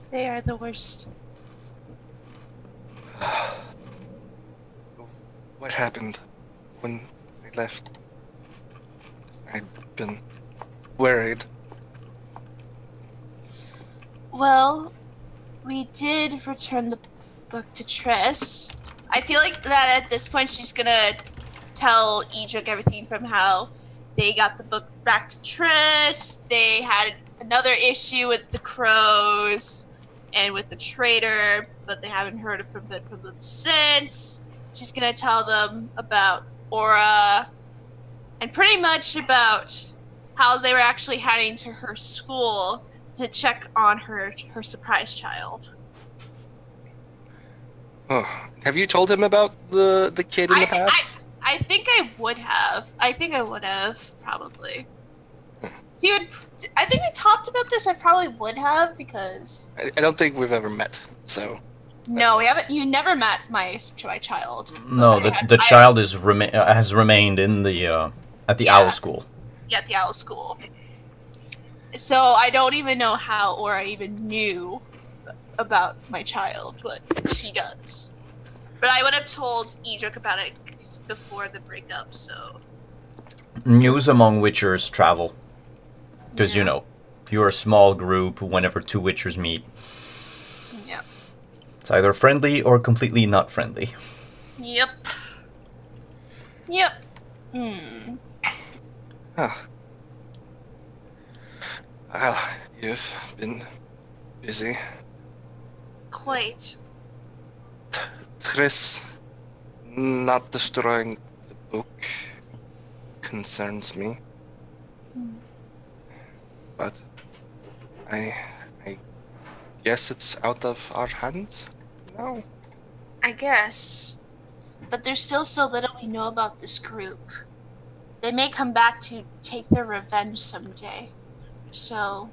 They are the worst. What happened when I left? I'd been worried. Well, we did return the book to Triss. I feel like that at this point she's gonna tell Edric everything from how they got the book back to Triss, they had another issue with the crows and with the traitor, but they haven't heard from them since. She's gonna tell them about Aura and pretty much about how they were actually heading to her school to check on her surprise child. Oh, have you told him about the kid in the past? I think I would have. Probably. He would. I think we talked about this. I probably would have because. I don't think we've ever met, so. No, we haven't. You never met my child. No, the child has remained in the at the owl school. Yeah, at the owl school. So I don't even know how or I even knew about my child, but she does. But I would have told Edric about it before the breakup, so... News among Witchers travel. Because, you know, you're a small group, whenever two Witchers meet. Yeah. It's either friendly or completely not friendly. Yep. Hmm. Huh. Well, you've been busy. Quite. Triss not destroying the book concerns me. But I guess it's out of our hands now. I guess. But there's still so little we know about this group. They may come back to take their revenge someday. So...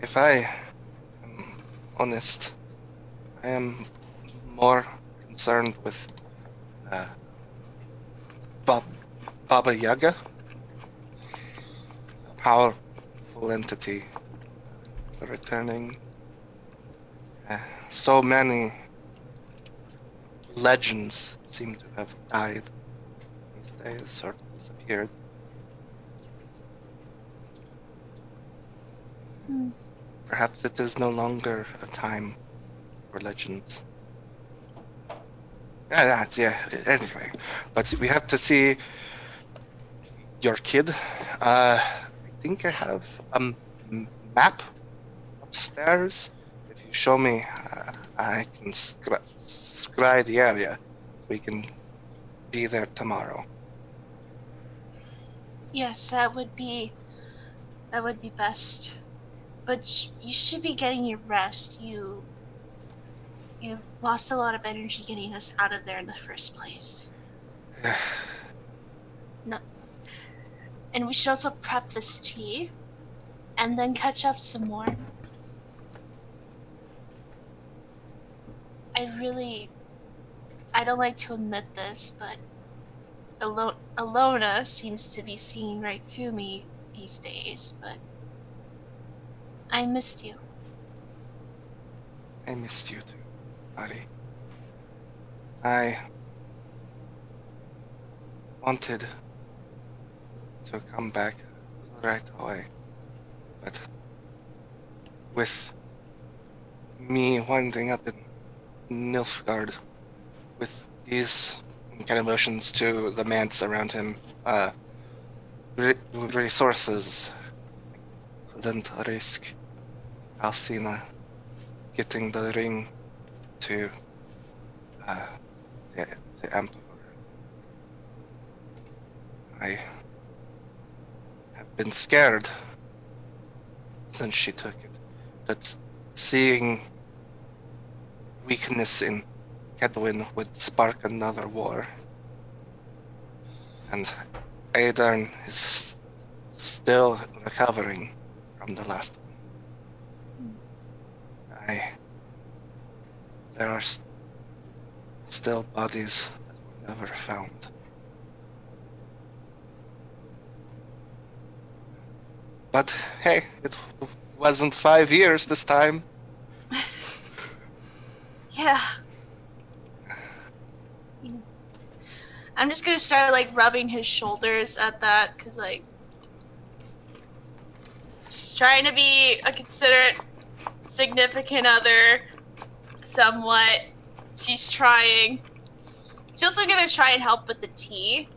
If I am honest, I am more concerned with Baba Yaga, a powerful entity returning. So many legends seem to have died these days or disappeared. Perhaps it is no longer a time for legends. Yeah, anyway. But we have to see your kid. I think I have a map upstairs. If you show me, I can scry the area. We can be there tomorrow. Yes, that would be best. But you should be getting your rest. You lost a lot of energy getting us out of there in the first place. No. And we should also prep this tea and then catch up some more. I don't like to admit this, but Alona seems to be seeing right through me these days, but I missed you. I missed you too, buddy. I wanted to come back right away, but with me winding up in Nilfgaard, with these kind of motions to the manse around him, resources, couldn't risk Alcina getting the ring to the Emperor. I have been scared since she took it, but seeing weakness in Kedwin would spark another war. And Aedirn is still recovering from the last one. There are still bodies that were never found. But hey, it wasn't 5 years this time. Yeah. I'm just gonna start like rubbing his shoulders at that, cause like she's trying to be a considerate significant other, somewhat. She's trying. She's also gonna try and help with the tea,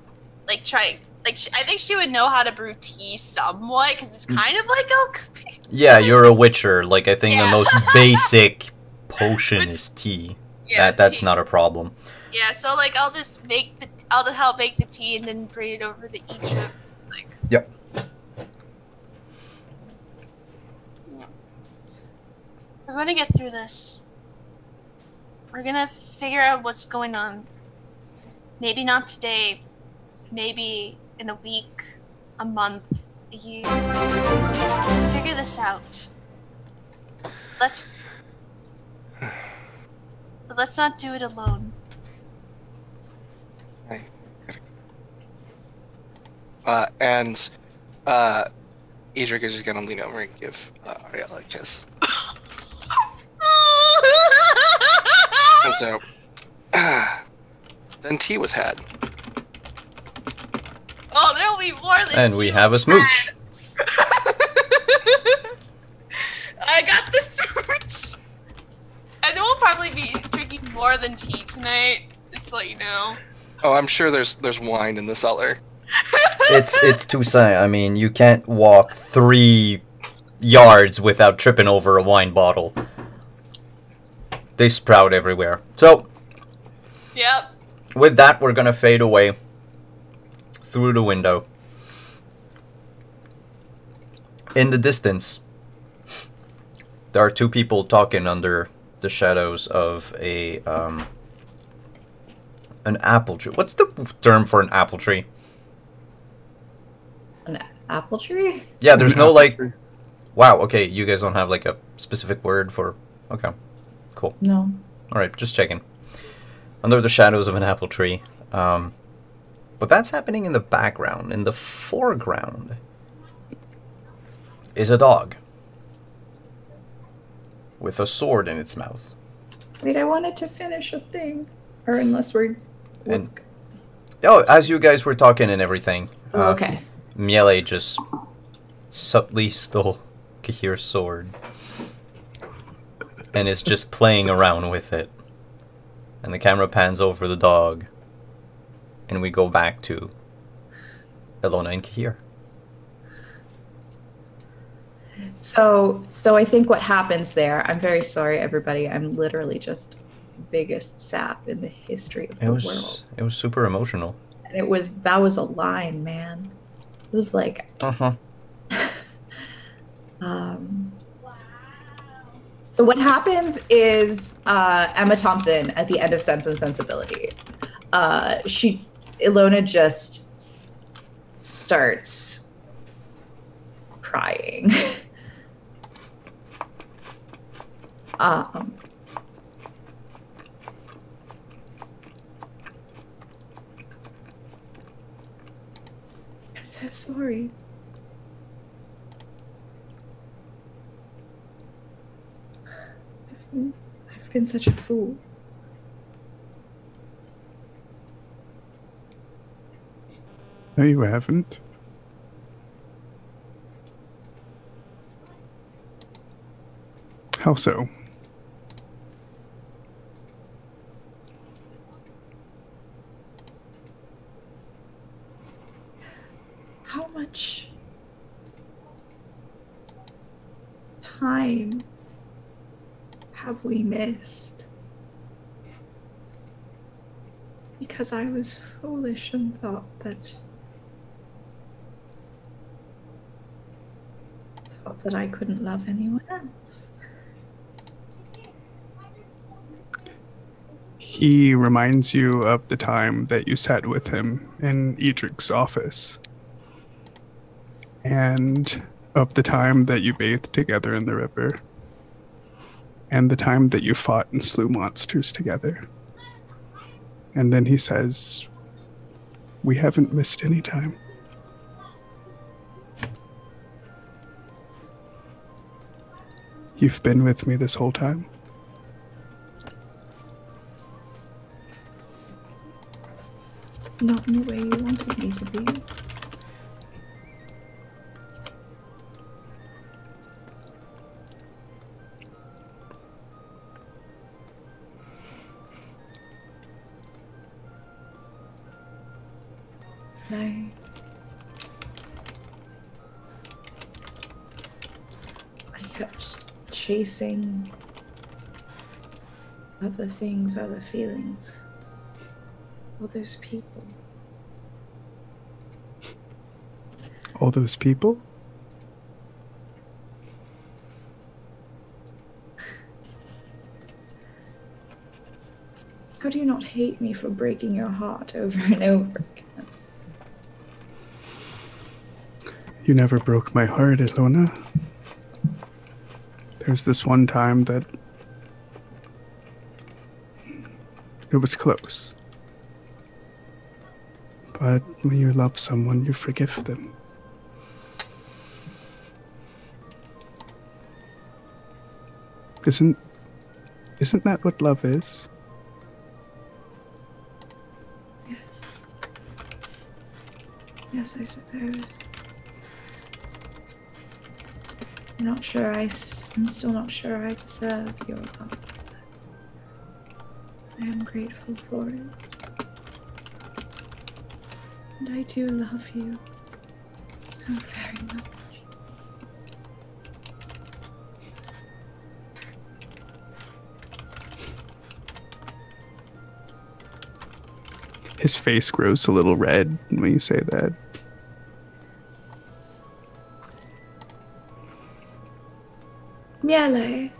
like I think she would know how to brew tea somewhat, cause it's kind of like alchemy. Yeah, you're a witcher. Like, I think Yeah. the most basic potion is tea. Yeah, That's tea. not a problem. Yeah, so like I'll just help make the tea and then bring it over to each of like. Yep. Yeah. We're gonna get through this. We're gonna figure out what's going on. Maybe not today. Maybe in a week, a month, a year. We'll figure this out. But let's not do it alone. And Edric is just gonna lean over and give Ariella a kiss. And so, then tea was had. Oh, there'll be more than And we have a smooch. I got the smooch. And then we'll probably be drinking more than tea tonight, just to let you know. Oh, I'm sure there's wine in the cellar. It's Toussaint. I mean, you can't walk 3 yards without tripping over a wine bottle. They sprout everywhere. So, Yep. with that, we're gonna fade away through the window. In the distance, there are 2 people talking under the shadows of an apple tree. What's the term for an apple tree? An apple tree? Yeah, there's no like. Wow. Okay, you guys don't have like a specific word for. Okay, cool. No. All right, just checking. Under the shadows of an apple tree. But that's happening in the background. In the foreground is a dog with a sword in its mouth. Wait, I wanted to finish a thing. Or unless we're... And- Oh, as you guys were talking and everything, okay. Miele just subtly stole Kahir's sword and is just playing around with it. And the camera pans over the dog, and we go back to Elona and Kahir. So I think what happens there, I'm very sorry, everybody. I'm literally just the biggest sap in the history of the world. It was super emotional. And that was a line, man. It was like, Uh-huh. So what happens is Emma Thompson at the end of Sense and Sensibility, Ilona just starts crying. I'm so sorry. I've been such a fool. No, you haven't. How so? How much time have we missed? Because I was foolish and thought that I couldn't love anyone else. he reminds you of the time that you sat with him in Edric's office. And of the time that you bathed together in the river. And the time that you fought and slew monsters together. And then he says, we haven't missed any time. You've been with me this whole time. Not in the way you wanted me to be. I kept chasing other things, other feelings, all those people. All those people? How do you not hate me for breaking your heart over and over again? You never broke my heart, Ilona. There's this one time that it was close. But when you love someone, you forgive them. Isn't that what love is? Yes. Yes, I suppose. I'm still not sure I deserve your love. I am grateful for it. And I do love you so very much. His face grows a little red when you say that. Miele.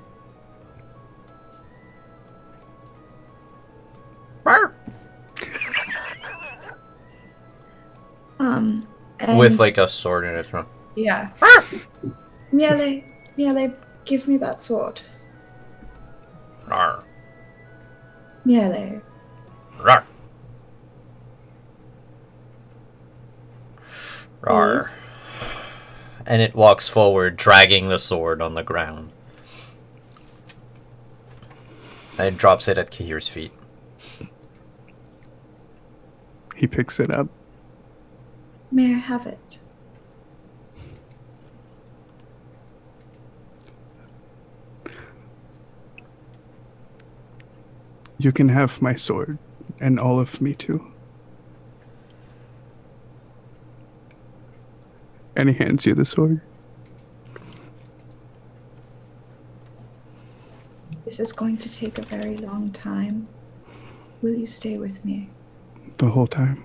With like a sword in its mouth. Yeah. Miele, give me that sword. Rawr. Miele. Rawr. Rawr. Please. And it walks forward, dragging the sword on the ground. And it drops it at Kahir's feet. He picks it up. May I have it? You can have my sword, and all of me too. And he hands you the sword. This is going to take a very long time. Will you stay with me? The whole time.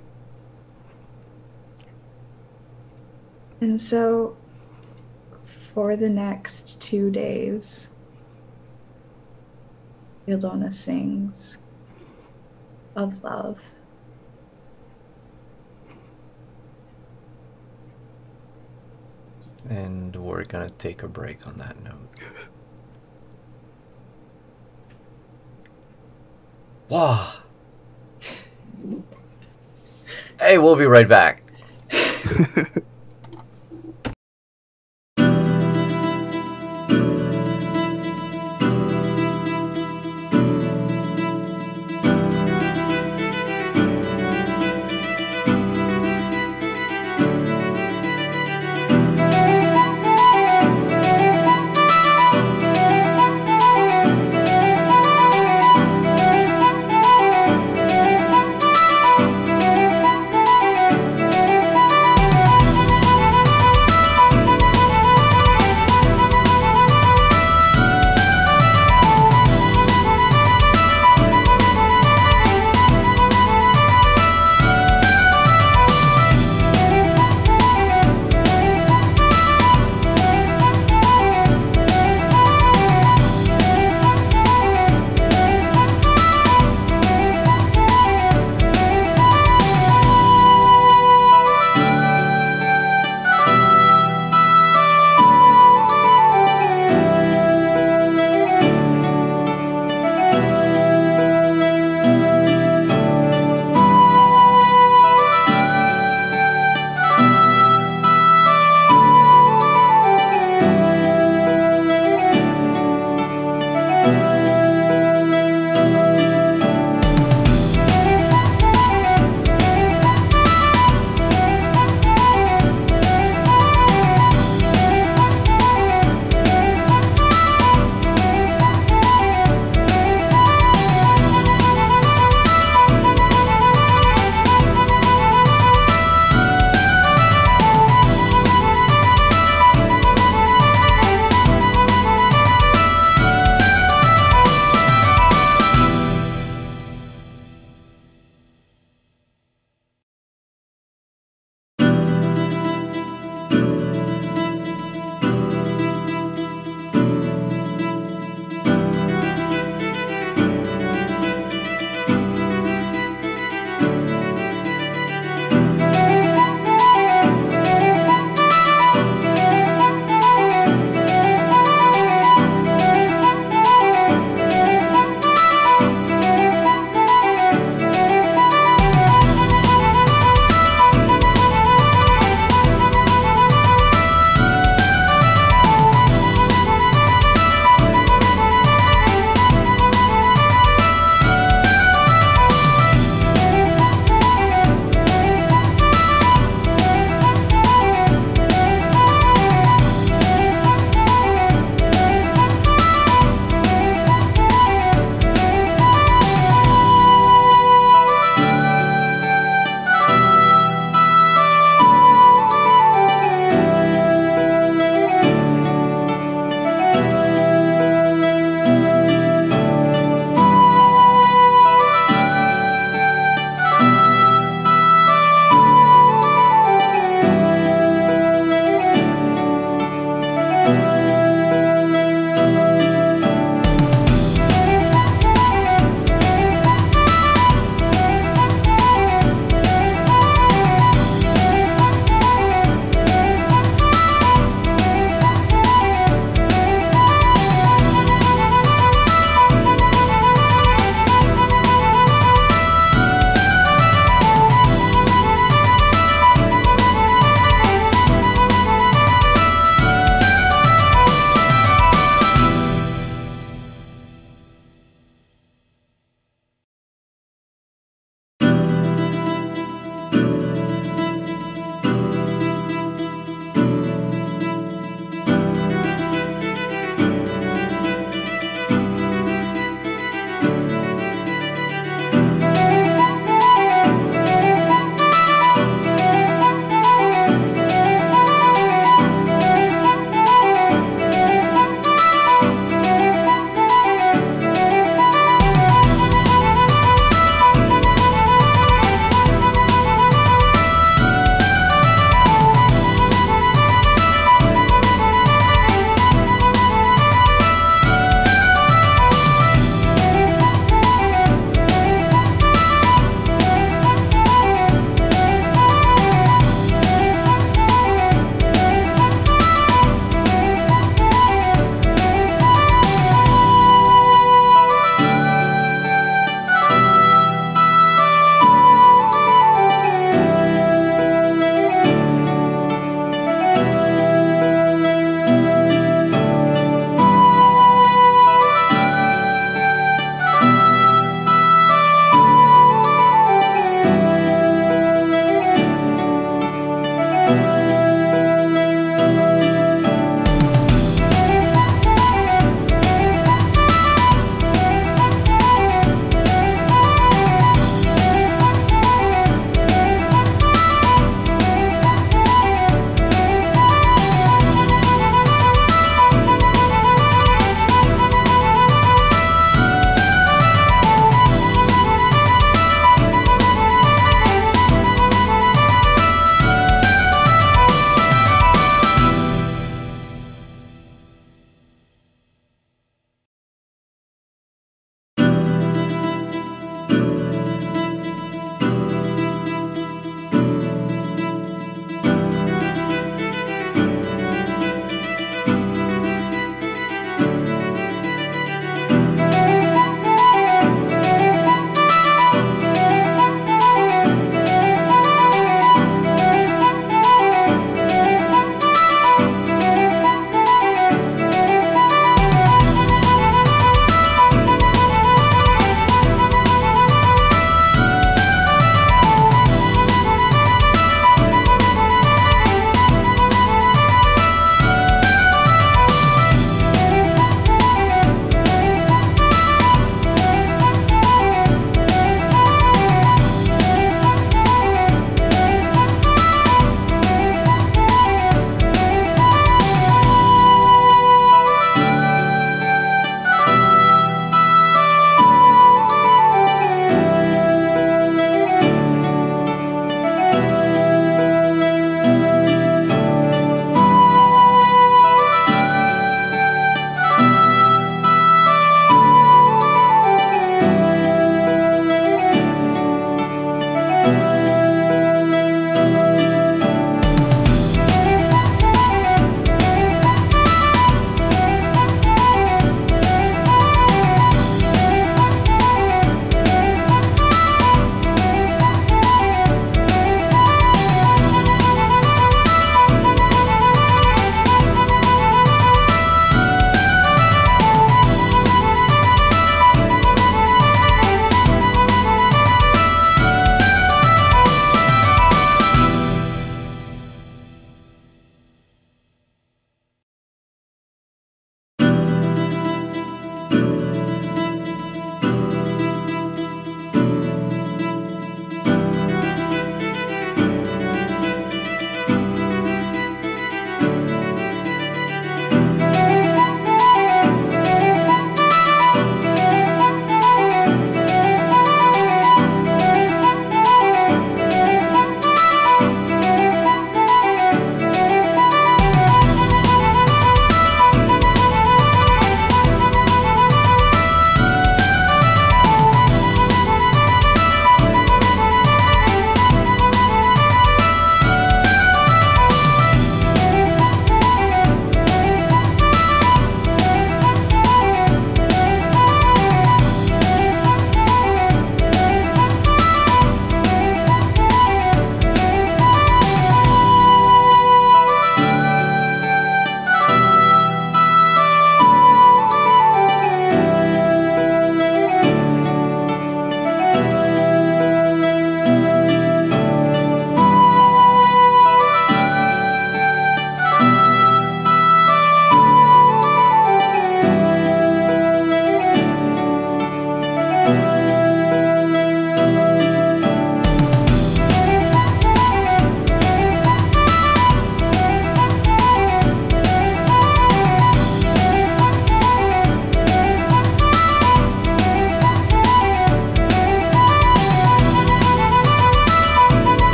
And so, for the next 2 days, Ildona sings of love. And we're gonna take a break on that note. Wow. Hey, we'll be right back.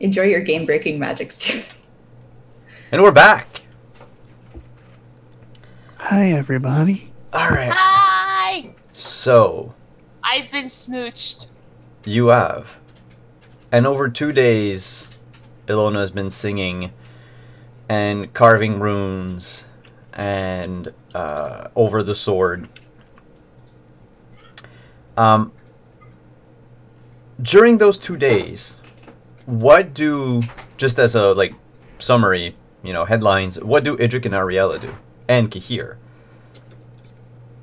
Enjoy your game-breaking magic, Steven. And we're back. Hi, everybody. All right. Hi! So, I've been smooched. you have. And over 2 days, Ilona has been singing and carving runes and over the sword. During those 2 days, what do, just as a like summary, you know, headlines, what do Idrik and Ariella do? And Kahir?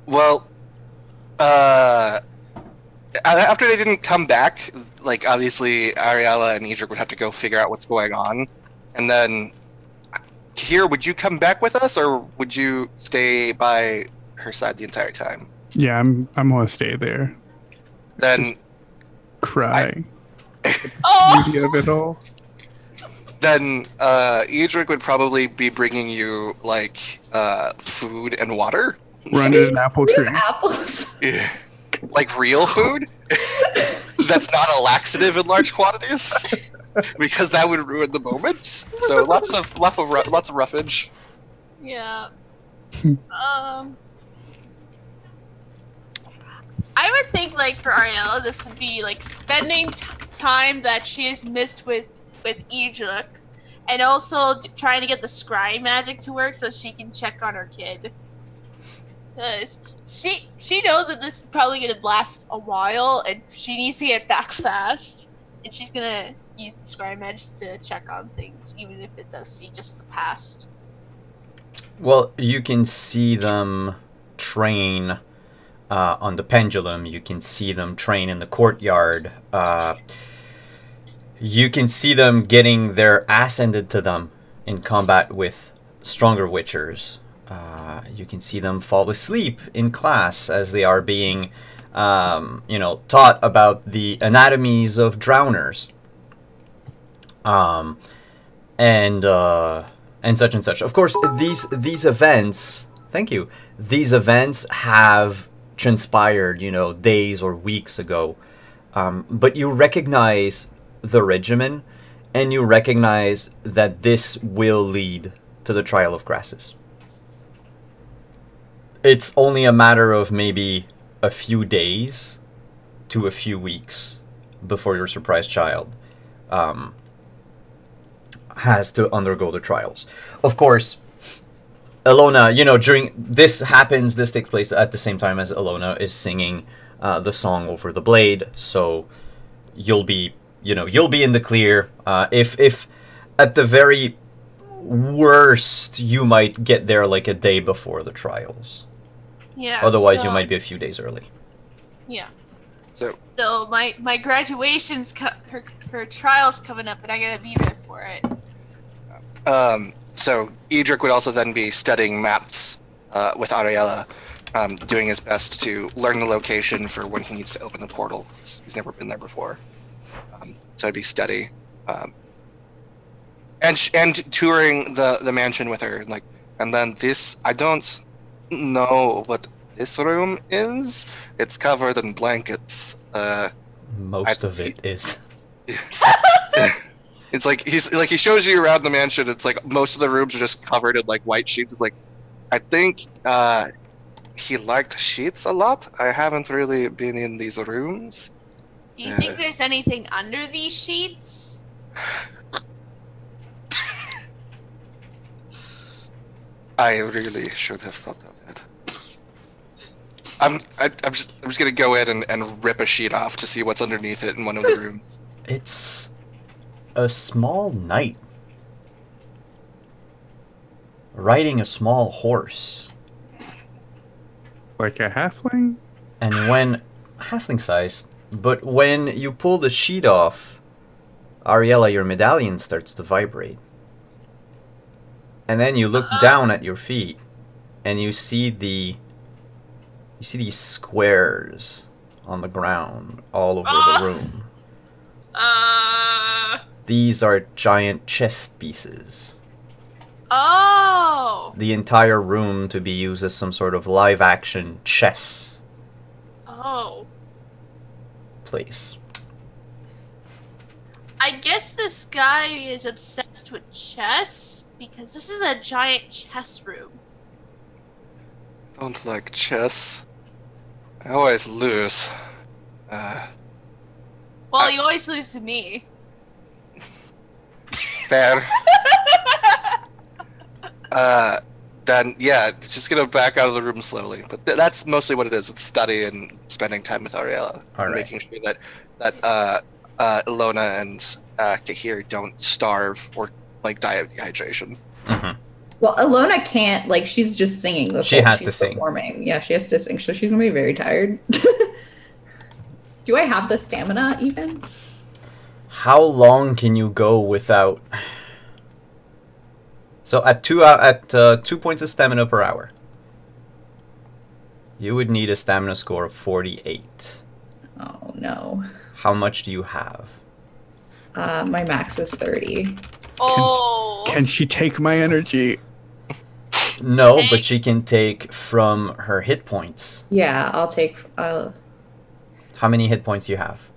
Well, after they didn't come back, like obviously Ariella and Idrik would have to go figure out what's going on, and then here, would you come back with us, or would you stay by her side the entire time? Yeah, I'm gonna stay there. Then, Cry. Oh! Beauty of it all. then Idrik would probably be bringing you like food and water, Run in an apple We tree. have apples. like real food. That's not a laxative in large quantities, because that would ruin the moment. So lots of roughage. Yeah. I would think, like, for Ariella, this would be, like, spending time that she has missed with Idrik, and also trying to get the scry magic to work so she can check on her kid. Because she knows that this is probably going to last a while, and she needs to get back fast, and she's going to use the scry magic to check on things, even if it does see just the past. Well, you can see them train on the pendulum. You can see them train in the courtyard. You can see them getting their ass handed to them in combat with stronger witchers. You can see them fall asleep in class as they are being, you know, taught about the anatomies of drowners. And such and such. Of course, these events. Thank you. These events have transpired, you know, days or weeks ago. But you recognize the regimen, and you recognize that this will lead to the trial of Crassus. It's only a matter of maybe a few days to a few weeks before your surprise child has to undergo the trials. Of course, Ilona, you know, during this takes place at the same time as Ilona is singing the song over the blade, so you'll be in the clear. If at the very worst, you might get there like a day before the trials. Yeah. Otherwise, so- you might be a few days early. Yeah. So So my graduation's her trial's coming up, and I gotta be there for it. So Idrik would also then be studying maps with Ariella, doing his best to learn the location for when he needs to open the portal. He's never been there before, so it'd be steady, and touring the mansion with her. Like, and then this, I don't know what this room is. It's covered in blankets. Most of it is. It's like he shows you around the mansion. It's like most of the rooms are just covered in like white sheets. It's like, I think he liked sheets a lot. I haven't really been in these rooms. Do you think there's anything under these sheets? I really should have thought of that. I'm just gonna go in and rip a sheet off to see what's underneath it in one of the rooms. It's a small knight riding a small horse. Like a halfling? And when halfling sized, but when you pull the sheet off, Ariella, your medallion starts to vibrate. And then you look down at your feet and you see these squares on the ground all over the room. These are giant chest pieces. Oh. The entire room to be used as some sort of live action chess Oh. place. I guess this guy is obsessed with chess because this is a giant chess room. Don't like chess. I always lose. Well, you always lose to me. Fair. Then yeah, just gonna back out of the room slowly. But that's mostly what it is. It's study and spending time with Ariella, All and right. making sure that Ilona and Kahir don't starve or like die of dehydration. Mm-hmm. Well, Alona can't, like, she's just singing. The She whole- has she's to sing. Performing. Yeah, she has to sing, so she's gonna be very tired. Do I have the stamina even? How long can you go without? So at 2 points of stamina per hour, you would need a stamina score of 48. Oh no. How much do you have? My max is 30. Oh. Can she take my energy? No, Hey. but she can take from her hit points. Yeah, I'll take How many hit points do you have?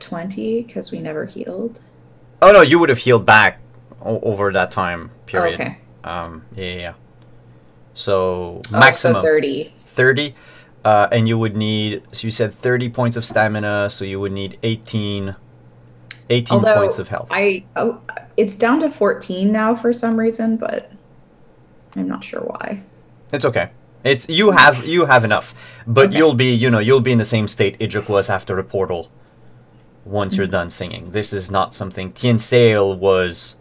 20 because we never healed. Oh no, you would have healed back over that time period. Okay. Yeah. So Oh, maximum so 30. 30, and you would need. So you said 30 points of stamina, so you would need 18 Although points of health. It's down to 14 now for some reason, but I'm not sure why. It's okay. It's you have enough, but Okay. you'll be in the same state Idrik was after the portal. Once you're done singing, this is not something Tien Sail was.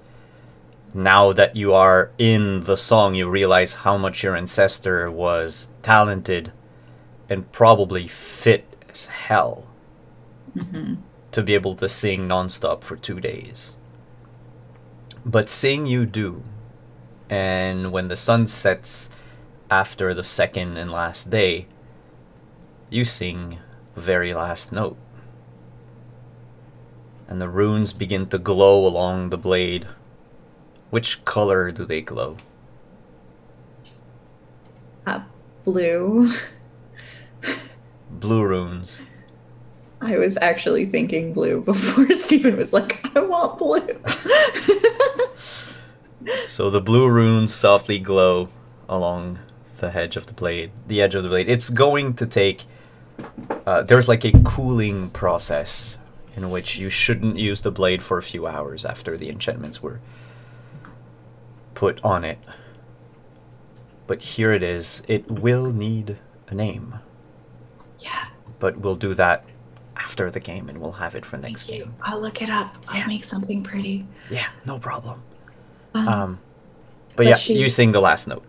Now that you are in the song, you realize how much your ancestor was talented and probably fit as hell to be able to sing nonstop for 2 days. But sing you do, and when the sun sets after the second and last day, you sing the very last note. And the runes begin to glow along the blade. Which color do they glow? Blue. Blue runes. I was actually thinking blue before Stephen was like, I want blue. So the blue runes softly glow along the edge of the blade. The edge of the blade. It's going to take. There's like a cooling process in which you shouldn't use the blade for a few hours after the enchantments were put on it. But here it is. It will need a name. Yeah. But we'll do that after the game, and we'll have it for next Thank you. game. I'll look it up. I'll make something pretty. Yeah, no problem. Um, But yeah, she- you sing the last note.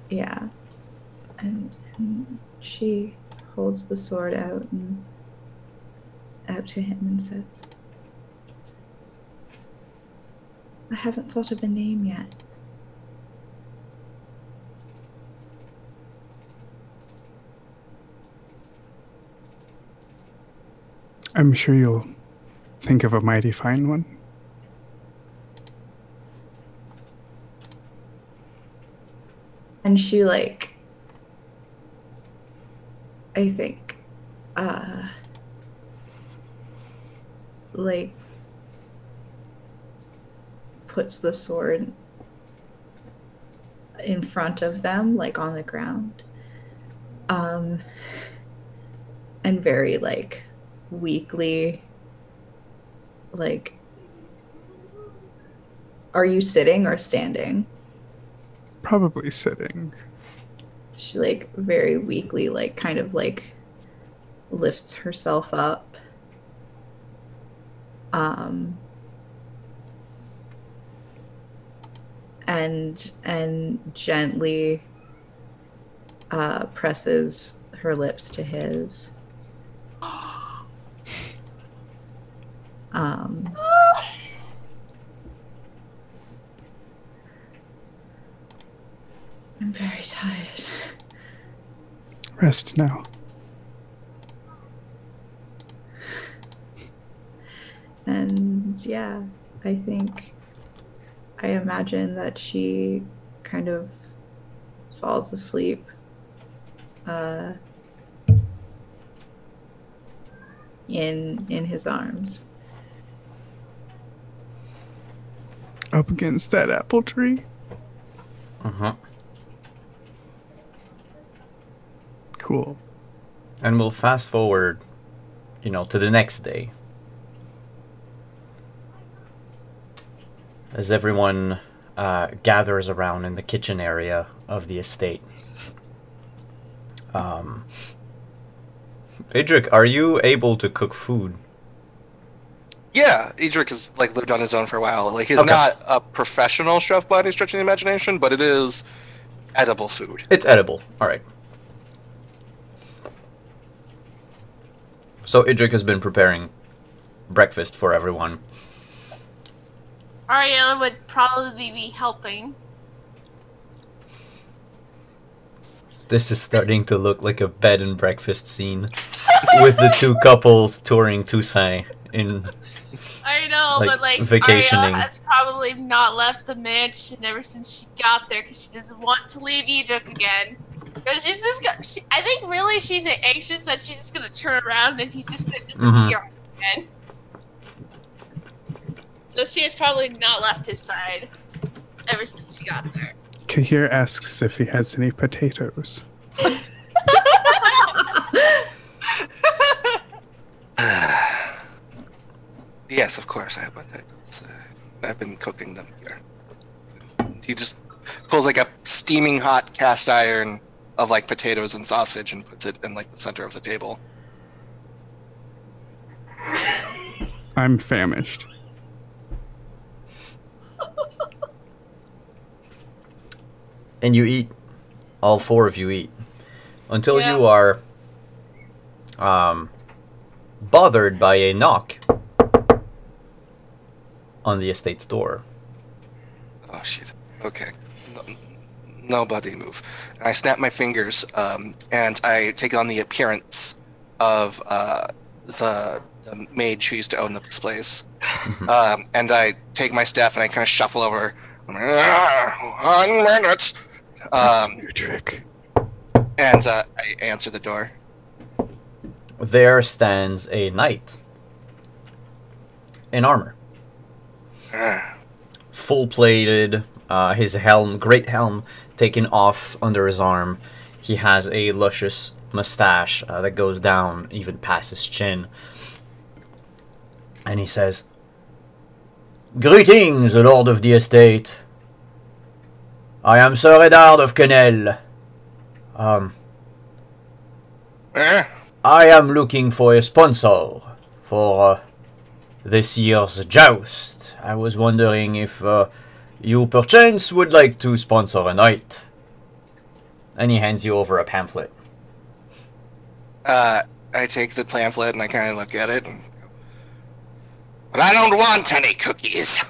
Yeah. And she holds the sword out to him and says, I haven't thought of a name yet. I'm sure you'll think of a mighty fine one. And she, like, I think, like, puts the sword in front of them, like, on the ground. And very, like, weakly, like, are you sitting or standing? Probably sitting. She, like, very weakly, like, kind of, like, lifts herself up. And gently presses her lips to his. I'm very tired. Rest now. And yeah, I imagine that she kind of falls asleep in his arms. up against that apple tree. Cool. And we'll fast forward, you know, to the next day. As everyone gathers around in the kitchen area of the estate. Idrik, are you able to cook food? Yeah, Edric has like lived on his own for a while. Like he's Okay. not a professional chef by any stretch of the imagination, but it is edible food. It's edible. All right. So Idrik has been preparing breakfast for everyone. Ariella would probably be helping. This is starting to look like a bed and breakfast scene with the two couples touring Toussaint in. I know, Like, but like vacationing. Ariella has probably not left the mansion ever since she got there because she doesn't want to leave Egypt again. Because she's just, I think really she's anxious that she's just gonna turn around and he's just gonna disappear again. So she has probably not left his side ever since she got there. Kahir asks if he has any potatoes. Yes, of course I have potatoes. I've been cooking them here. He just pulls like a steaming hot cast iron of like potatoes and sausage and puts it in like the center of the table. I'm famished. And you eat. All four of you eat. Until Yeah. you are bothered by a knock on the estate's door. Oh shit. Okay. Nobody move. And I snap my fingers, and I take on the appearance of the mage who used to own this place. And I take my staff and I kind of shuffle over. 1 minute. Your trick. And I answer the door. There stands a knight in armor. Full-plated, his helm, great helm, taken off under his arm. He has a luscious mustache that goes down even past his chin. And he says, "Greetings, Lord of the Estate. I am Sir Eddard of Quenelle. I am looking for a sponsor for this year's joust. I was wondering if you perchance would like to sponsor a knight." And he hands you over a pamphlet. I take the pamphlet and I kind of look at it. But I don't want any cookies.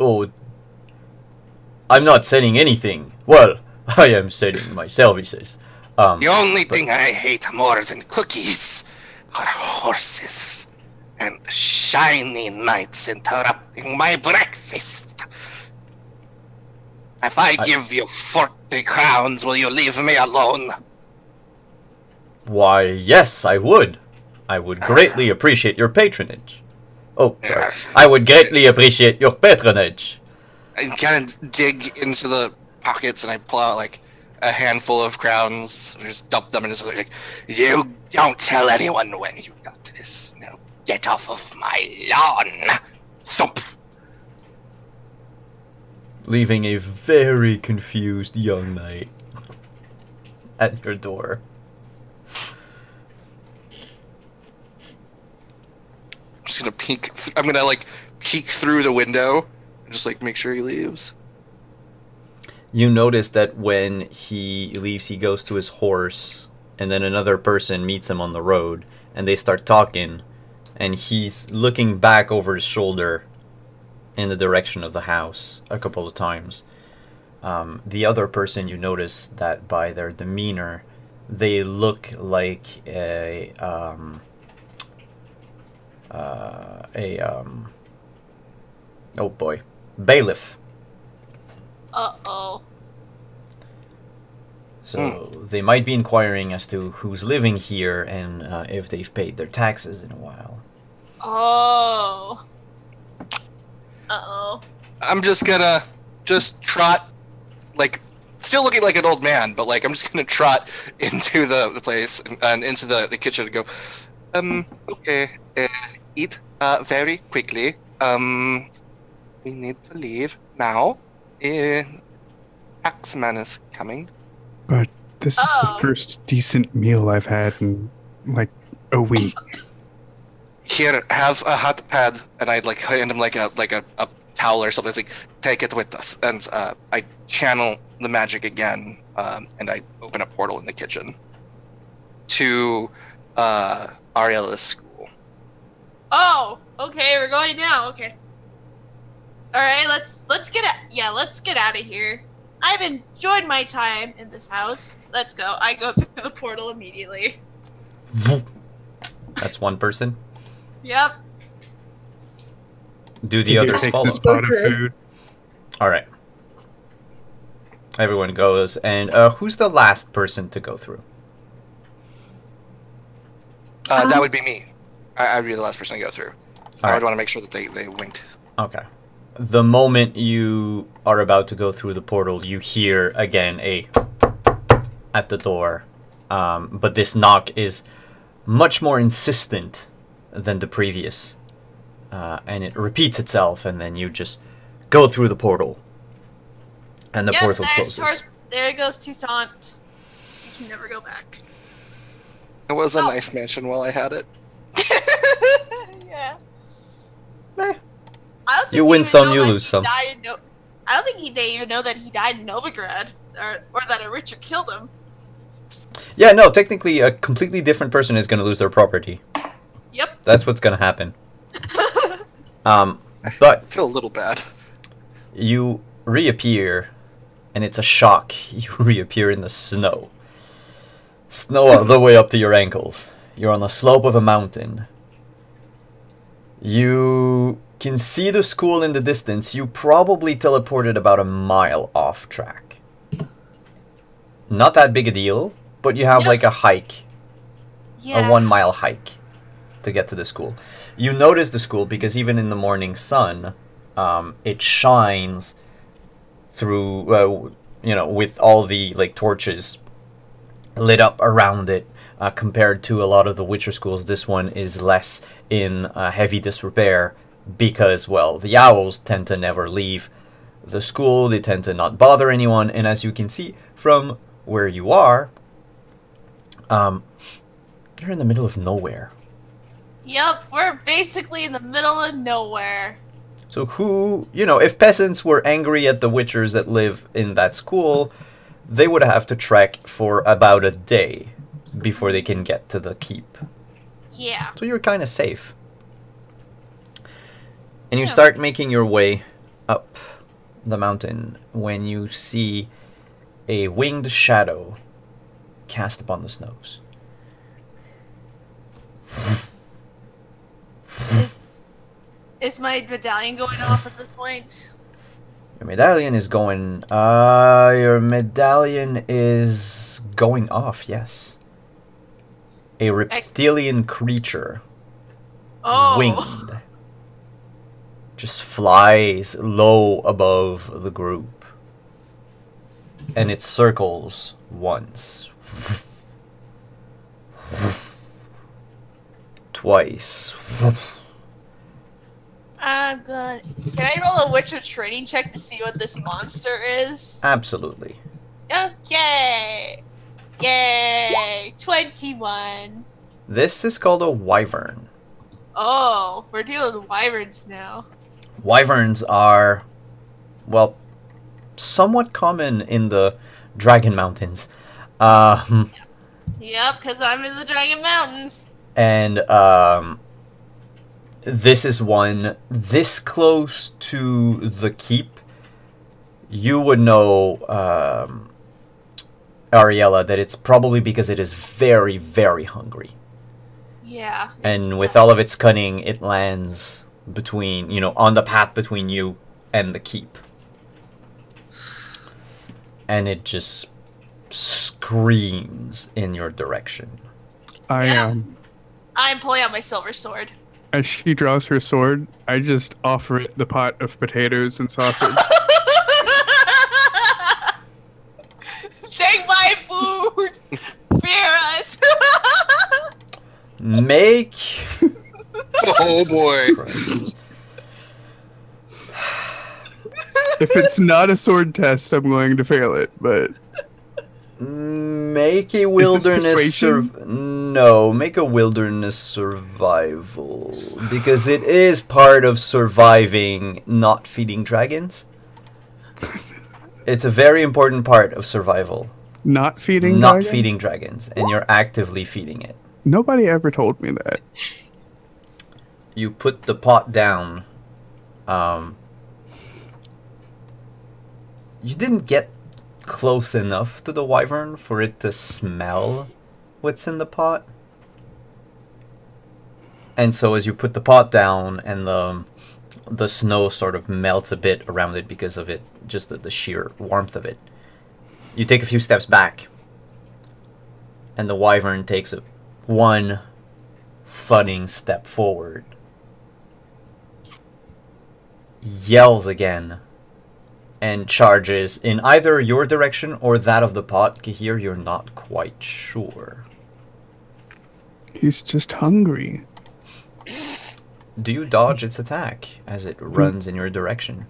Oh, I'm not selling anything. Well, I am selling my services. The only thing I hate more than cookies are horses and shiny knights interrupting my breakfast. If I give you 40 crowns, will you leave me alone? Why, yes, I would. I would greatly appreciate your patronage. Oh, sorry. I would greatly appreciate your patronage. I kind of dig into the pockets and I pull out like a handful of crowns. I just dump them and just like, you don't tell anyone when you got this. Now get off of my lawn. Thump. Leaving a very confused young knight at your door. I'm just gonna peek. I'm gonna like peek through the window and just like make sure he leaves. You notice that when he leaves, he goes to his horse, and then another person meets him on the road, and they start talking, and he's looking back over his shoulder in the direction of the house a couple of times. The other person, you notice that by their demeanor, they look like a oh boy, bailiff. Uh-oh. So they might be inquiring as to who's living here and if they've paid their taxes in a while. Oh. Uh-oh. I'm just gonna trot, like, still looking like an old man, but like I'm just gonna trot into the place and into the kitchen and go, okay, eat very quickly. We need to leave now. Axeman is coming. But this is the first decent meal I've had in like a week. Here, have a hot pad, and I'd like hand him like a towel or something. It's like, take it with us, and I channel the magic again, and I open a portal in the kitchen to Ariella's school. Oh, okay, we're going now. Okay. All right, let's get out of here. I've enjoyed my time in this house. Let's go. I go through the portal immediately. That's one person. Yep. Do the others Take follow? this pot of food. All right. Everyone goes, and who's the last person to go through? That would be me. I'd be the last person to go through. I right. would want to make sure that they winked. Okay. The moment you are about to go through the portal, you hear again at the door. But this knock is much more insistent than the previous. And it repeats itself, and then you just go through the portal. And the portal closes. There goes Toussaint. You can never go back. It was a nice mansion while I had it. Yeah. Eh. I don't think You they win even some, know you that lose he some. died in I don't think they even know that he died in Novigrad, or that a Richard killed him. Yeah, no, technically a completely different person is going to lose their property. Yep. That's what's going to happen. But I feel a little bad. you reappear, and it's a shock. You reappear in the snow. Snow all the way up to your ankles. You're on the slope of a mountain. You can see the school in the distance. You probably teleported about a mile off track. Not that big a deal, but you have like a hike. Yeah. A 1 mile hike to get to the school. You notice the school because even in the morning sun, it shines through, with all the like torches lit up around it. Compared to a lot of the Witcher schools, this one is less in heavy disrepair because, well, the owls tend to never leave the school. They tend to not bother anyone, and as you can see from where you are, you're in the middle of nowhere. Yep, we're basically in the middle of nowhere. So who, if peasants were angry at the Witchers that live in that school, they would have to trek for about a day before they can get to the keep. Yeah. So you're kind of safe. And you start making your way up the mountain when you see a winged shadow cast upon the snows. Is my medallion going off at this point? Your medallion is going... your medallion is going off, yes. A reptilian creature. Winged. Just flies low above the group. And it circles once. Twice. I'm good. Can I roll a Witcher training check to see what this monster is? Absolutely. Okay. Yay. 21. This is called a wyvern. Oh, we're dealing with wyverns now. Wyverns are, well, somewhat common in the Dragon Mountains. Yep, because I'm in the Dragon Mountains. And this is one this close to the keep. You would know, Ariella, that it's probably because it is very, very hungry. Yeah. And with all of its cunning, it lands between, on the path between you and the keep. And it just screams in your direction. I I'm pulling out my silver sword. As she draws her sword, I just offer it the pot of potatoes and sausage. Take my food! Fear us! Make. Oh boy. If it's not a sword test, I'm going to fail it, but Make a wilderness persuasion? No, make a wilderness survival. Because it is part of surviving not feeding dragons. It's a very important part of survival. not feeding Not dragon? feeding dragons, and you're actively feeding it. Nobody ever told me that. You put the pot down. You didn't get close enough to the wyvern for it to smell what's in the pot. And so as you put the pot down and the snow sort of melts a bit around it because of it, just the sheer warmth of it, you take a few steps back. And the wyvern takes one thudding step forward. Yells again. And charges in either your direction or that of the pot. Kahir, you're not quite sure. He's just hungry. Do you dodge its attack as it runs in your direction?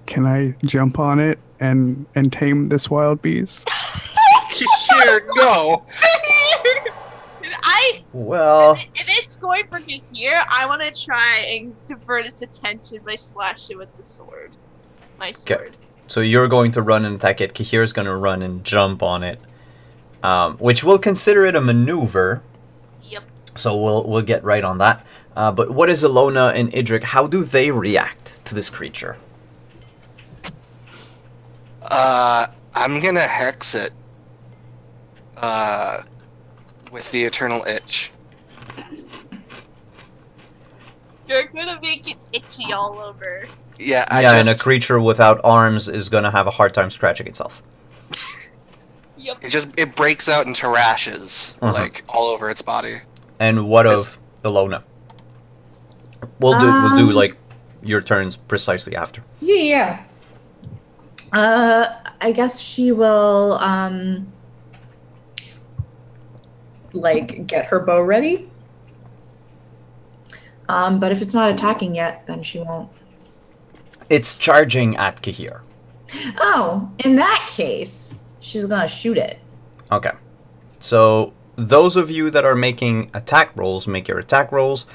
Can I jump on it and tame this wild beast? Here, no. Well, If it's going for Kahir, I want to try and divert its attention by slashing it with the sword. My sword. so you're going to run and attack it. Kahir's going to run and jump on it, which we'll consider it a maneuver. Yep. So we'll get right on that. But what is Alona and Idrik? How do they react to this creature? I'm gonna hex it. With the eternal itch. You're gonna make it itchy all over. Yeah, And a creature without arms is going to have a hard time scratching itself. Yep. it breaks out into rashes, like all over its body. And what of Alona? We'll do like your turns precisely after. Yeah. I guess she will like get her bow ready. But if it's not attacking yet, then she won't. It's charging at Kahir. Oh, in that case, she's gonna shoot it. Okay. So those of you that are making attack rolls, make your attack rolls.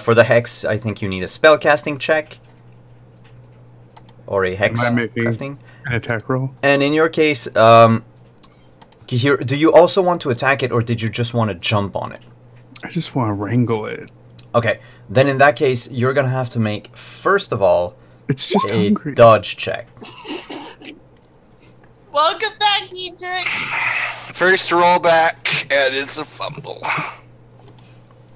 For the hex, I think you need a spellcasting check. Or a hex Am I making crafting. an attack roll? And in your case, Kahir, do you also want to attack it or did you just want to jump on it? I just want to wrangle it. Okay, then in that case, you're going to have to make, first of all, It's just a hungry. dodge check. Welcome back, Edric. First roll back, and it's a fumble.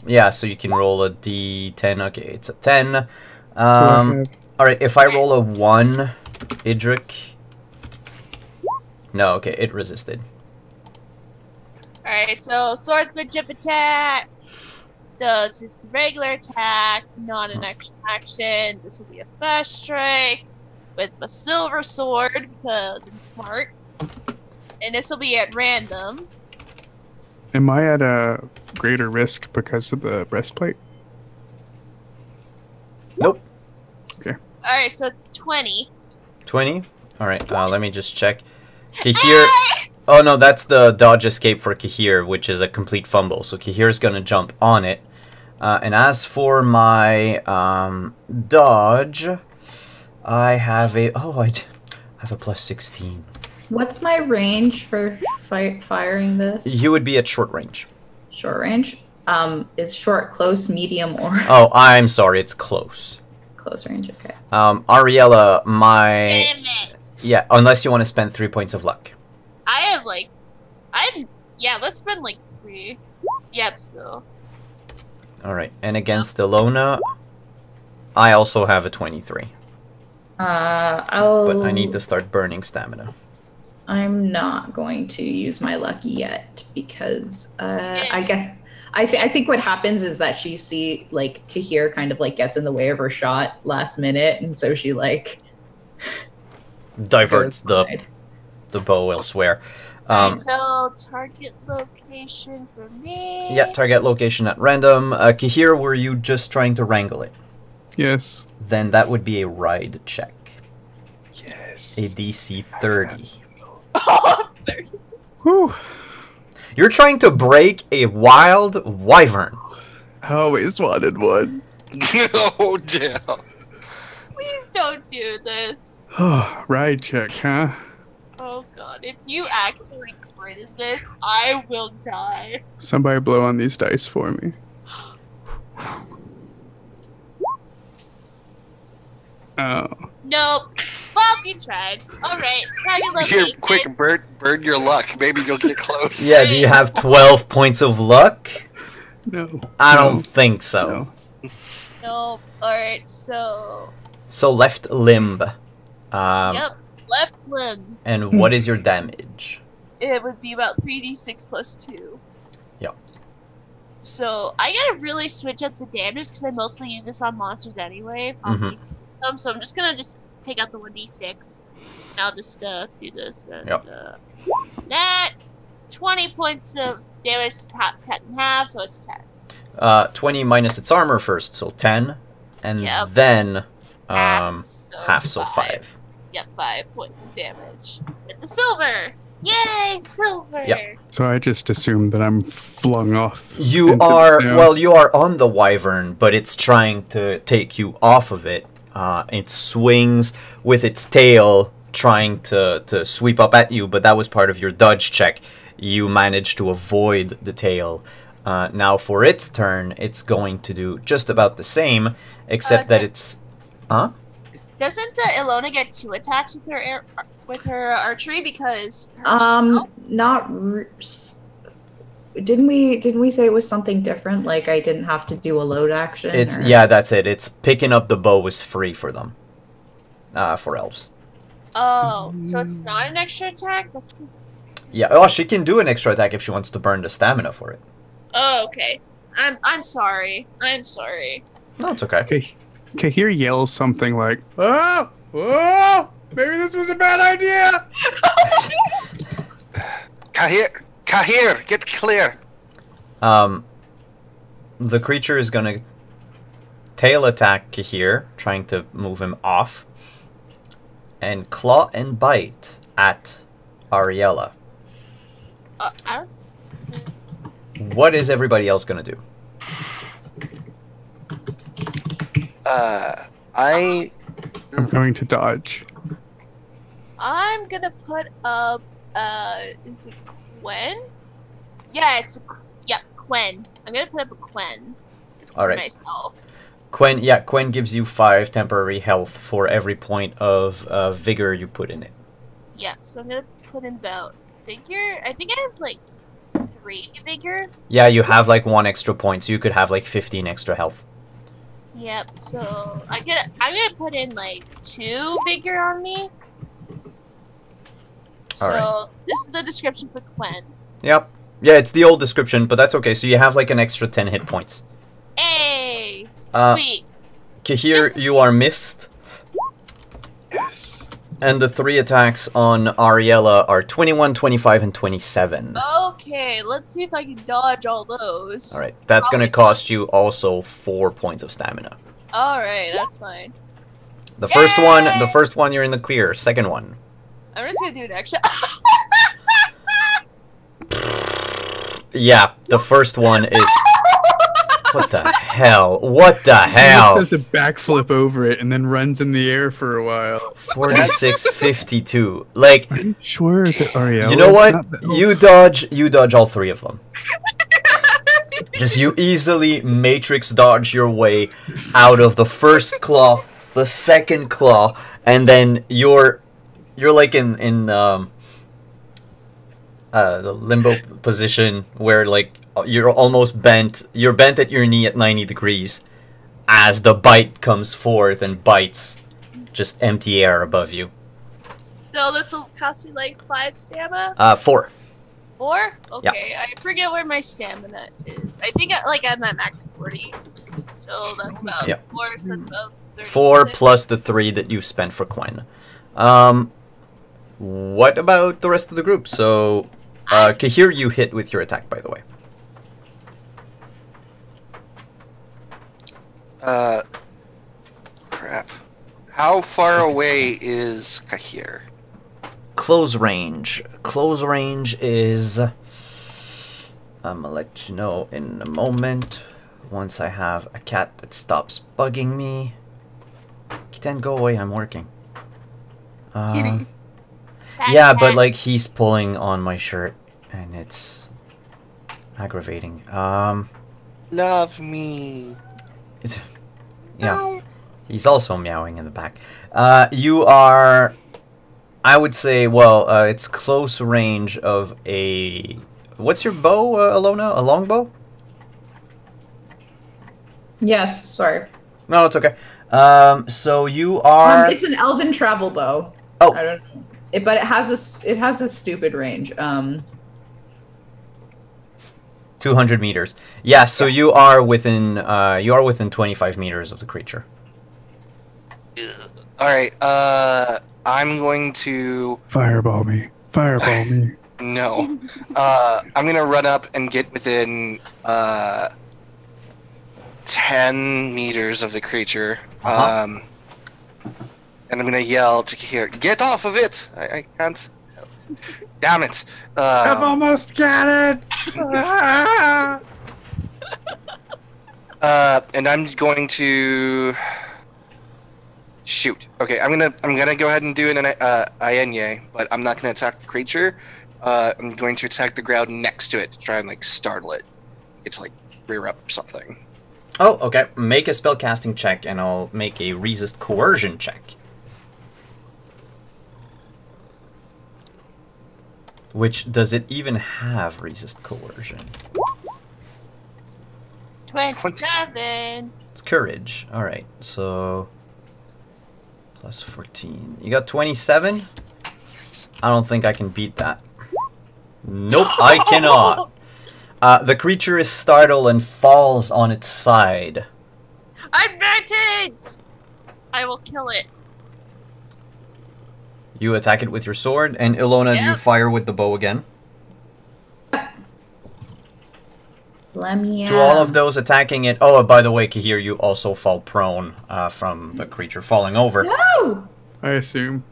Yeah, so you can roll a d10. Okay, it's a 10. So I have- Alright, if I roll a 1, Idrik... No, okay, it resisted. Alright, so swordsmanship attack. Does just a regular attack, not an extra action. This will be a fast strike with a silver sword because I'm smart. And this will be at random. Am I at a greater risk because of the breastplate? Nope. Alright, so it's 20. 20? Alright, let me just check. Kahir... Oh no, that's the dodge escape for Kahir, which is a complete fumble. So Kahir's gonna jump on it. And as for my dodge, I have a... Oh, I have a plus 16. What's my range for firing this? You would be at short range. Short range? Is short, close, medium, or Oh, I'm sorry, it's close. close range? Okay. Ariella, my... Damn it! Yeah, unless you want to spend 3 points of luck. I have like... Yeah, let's spend like 3. Yep, so... Alright, and against Alona, I also have a 23. I'll. But I need to start burning stamina. I'm not going to use my lucky yet because I think what happens is that she Kahir kind of like gets in the way of her shot last minute, and so she like diverts goes wide. the bow elsewhere. Alright, so target location for me. Yeah, target location at random. Kahir, were you just trying to wrangle it? Yes. Then that would be a ride check. Yes. A DC 30. Whew. You're trying to break a wild wyvern. I always wanted one. Oh damn. Please don't do this. Oh, ride check, huh? Oh god, if you actually critted this, I will die. Somebody blow on these dice for me. Oh. Nope. Well, you tried. Alright, target Here, location. quick, burn your luck. Maybe you'll get close. Yeah, do you have 12 points of luck? No. I No. don't think so. No. Nope. Alright, so... So left limb. Yep, left limb. And what is your damage? It would be about 3d6 plus 2. Yep. So, I gotta really switch up the damage because I mostly use this on monsters anyway. So I'm just gonna take out the 1d6. And I'll just do this. And, Yep. that 20 points of damage cut in half, so it's 10. 20 minus its armor first, so 10. And Yep. then Half, so half, it's so 5. Yep, 5 points of damage. With the silver! Yay, silver! Yep. So I just assumed that I'm flung off. You into the are, snow. well, you are on the wyvern, but it's trying to take you off of it. It swings with its tail, trying to sweep up at you, but that was part of your dodge check. You managed to avoid the tail. Now for its turn, it's going to do just about the same, except that it's... Huh? Doesn't Ilona get 2 attacks with her archery because... Didn't we say it was something different? Like I didn't have to do a load action? It's or- yeah, that's it. It's picking up the bow is free for them. For elves. Oh, so it's not an extra attack? Yeah. Oh, she can do an extra attack if she wants to burn the stamina for it. Oh, okay. I'm sorry. I'm sorry. No, it's okay. Okay. Kahir yells something like, "Oh! Oh! Maybe this was a bad idea!" Kahir, get clear. The creature is gonna tail attack Kahir, trying to move him off, and claw and bite at Ariella. I don't... What is everybody else gonna do? I'm going to dodge. I'm gonna put up, is it Quen? Yeah, Quen. I'm gonna put up a Quen All right. myself. Quen gives you 5 temporary health for every point of vigor you put in it. Yeah, so I'm gonna put in about vigor. I think I have like 3 vigor. Yeah, you have like 1 extra point, so you could have like 15 extra health. Yep, so I'm gonna put in like 2 vigor on me. So Alright. this is the description for Quen. Yep. Yeah, it's the old description, but that's okay. So you have like an extra 10 hit points. Hey, Uh, sweet. Kahir, Yes. you are missed. Yes. And the 3 attacks on Ariella are 21, 25, and 27. Okay, let's see if I can dodge all those. Alright, that's gonna cost you also 4 points of stamina. Alright, that's fine. The first one you're in the clear. Second one. I'm just gonna do an extra. Yeah, the first one is... What the hell? What the He hell? just does a backflip over it and then runs in the air for a while. 4652. Like, Are you sure that Ariel? you know what? You dodge all 3 of them. Just you easily matrix dodge your way out of the first claw, the second claw, and then you're like in the limbo position where like you're almost bent. You're bent at your knee at 90 degrees as the bite comes forth and bites just empty air above you. So this will cost me like 5 stamina. 4. 4? Okay, I forget where my stamina is. I think I'm at max 40. So that's about 4, so that's about 36. 4 plus the 3 that you've spent for Quen. What about the rest of the group? So, Kahir, you hit with your attack, by the way. Crap. How far away is Kahir? Close range. Close range is... I'm gonna let you know in a moment. Once I have a cat that stops bugging me. Kitten, go away, I'm working. Kitty. Yeah, but like he's pulling on my shirt and it's aggravating. Love me. Yeah. He's also meowing in the back. You are, I would say, well, it's close range of a... What's your bow, Alona? A longbow? Yes, sorry. No, it's okay. So you are... It's an elven travel bow. Oh. I don't know. But it has a stupid range. 200 meters. Yeah, so you are within 25 meters of the creature. Alright, I'm going to... Fireball me. Fireball me. No. I'm gonna run up and get within 10 meters of the creature. And I'm gonna yell to Kahir, "Get off of it! I can't. Damn it! I've almost got it. And I'm going to shoot. Okay, I'm gonna go ahead and do an Ayenye, but I'm not gonna attack the creature. I'm going to attack the ground next to it to try and like startle it. Get to like rear up or something. Oh, okay. Make a spellcasting check, and I'll make a resist coercion check. Which, does it even have resist coercion? 27. It's courage. Alright, so... Plus 14. You got 27? I don't think I can beat that. Nope, I cannot. The creature is startled and falls on its side. Advantage! I will kill it. You attack it with your sword, and Ilona, you fire with the bow again. Let me To all of those attacking it... Oh, by the way, Kahir, you also fall prone from the creature falling over. No! I assume.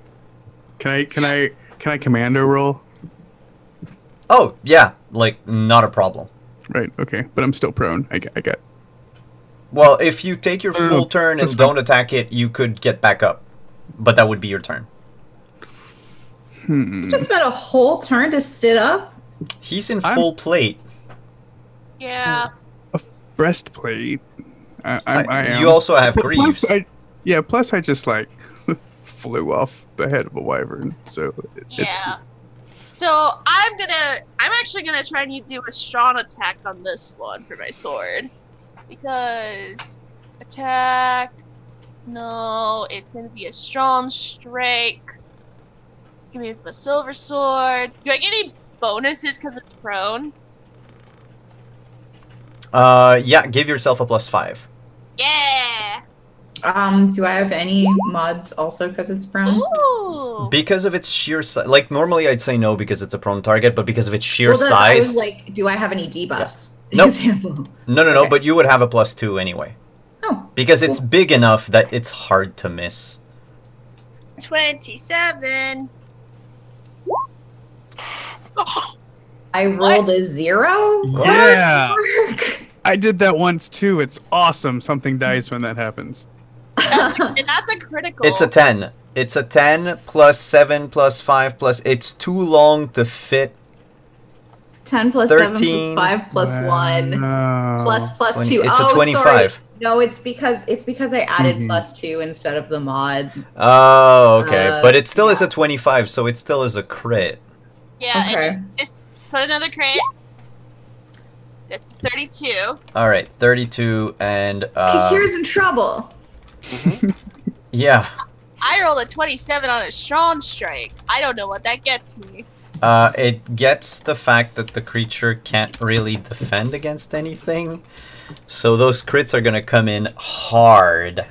Can I commando roll? Oh, yeah. Like, not a problem. Right, okay. But I'm still prone. I get. Well, if you take your full turn and that's fine. don't attack it, you could get back up. But that would be your turn. Just spent a whole turn to sit up. He's in full plate. Yeah. Breastplate. I am. You also have Plus, greaves. plus I just like flew off the head of a wyvern, so Yeah. So I'm actually gonna try and do a strong attack on this one for my sword. Because attack, no, it's gonna be a strong strike. Give me a silver sword. Do I get any bonuses because it's prone? Yeah, give yourself a +5. Yeah! Do I have any mods also because it's prone? Ooh! Because of its sheer size. Like, normally I'd say no because it's a prone target, but because of its sheer Well, then I was size... like, do I have any debuffs? Nope. Example. No, Okay. but you would have a +2 anyway. Oh. Because it's big enough that it's hard to miss. 27. I rolled a 0? Yeah. Work. I did that once too. It's awesome. Something dies when that happens. And that's a critical. It's a 10. It's a 10 plus 7 plus 5 plus... It's too long to fit. 10 plus 7 13. plus 5 plus 1 plus 20. 2. It's a Oh, 25. sorry. No, it's because I added plus 2 instead of the mod. Oh, okay. But it still is a 25, so it still is a crit. Yeah, Okay. and just put another crit. It's 32. Alright, 32 and... Kahir's in trouble. yeah. I rolled a 27 on a strong strike. I don't know what that gets me. It gets the fact that the creature can't really defend against anything. So those crits are gonna come in hard.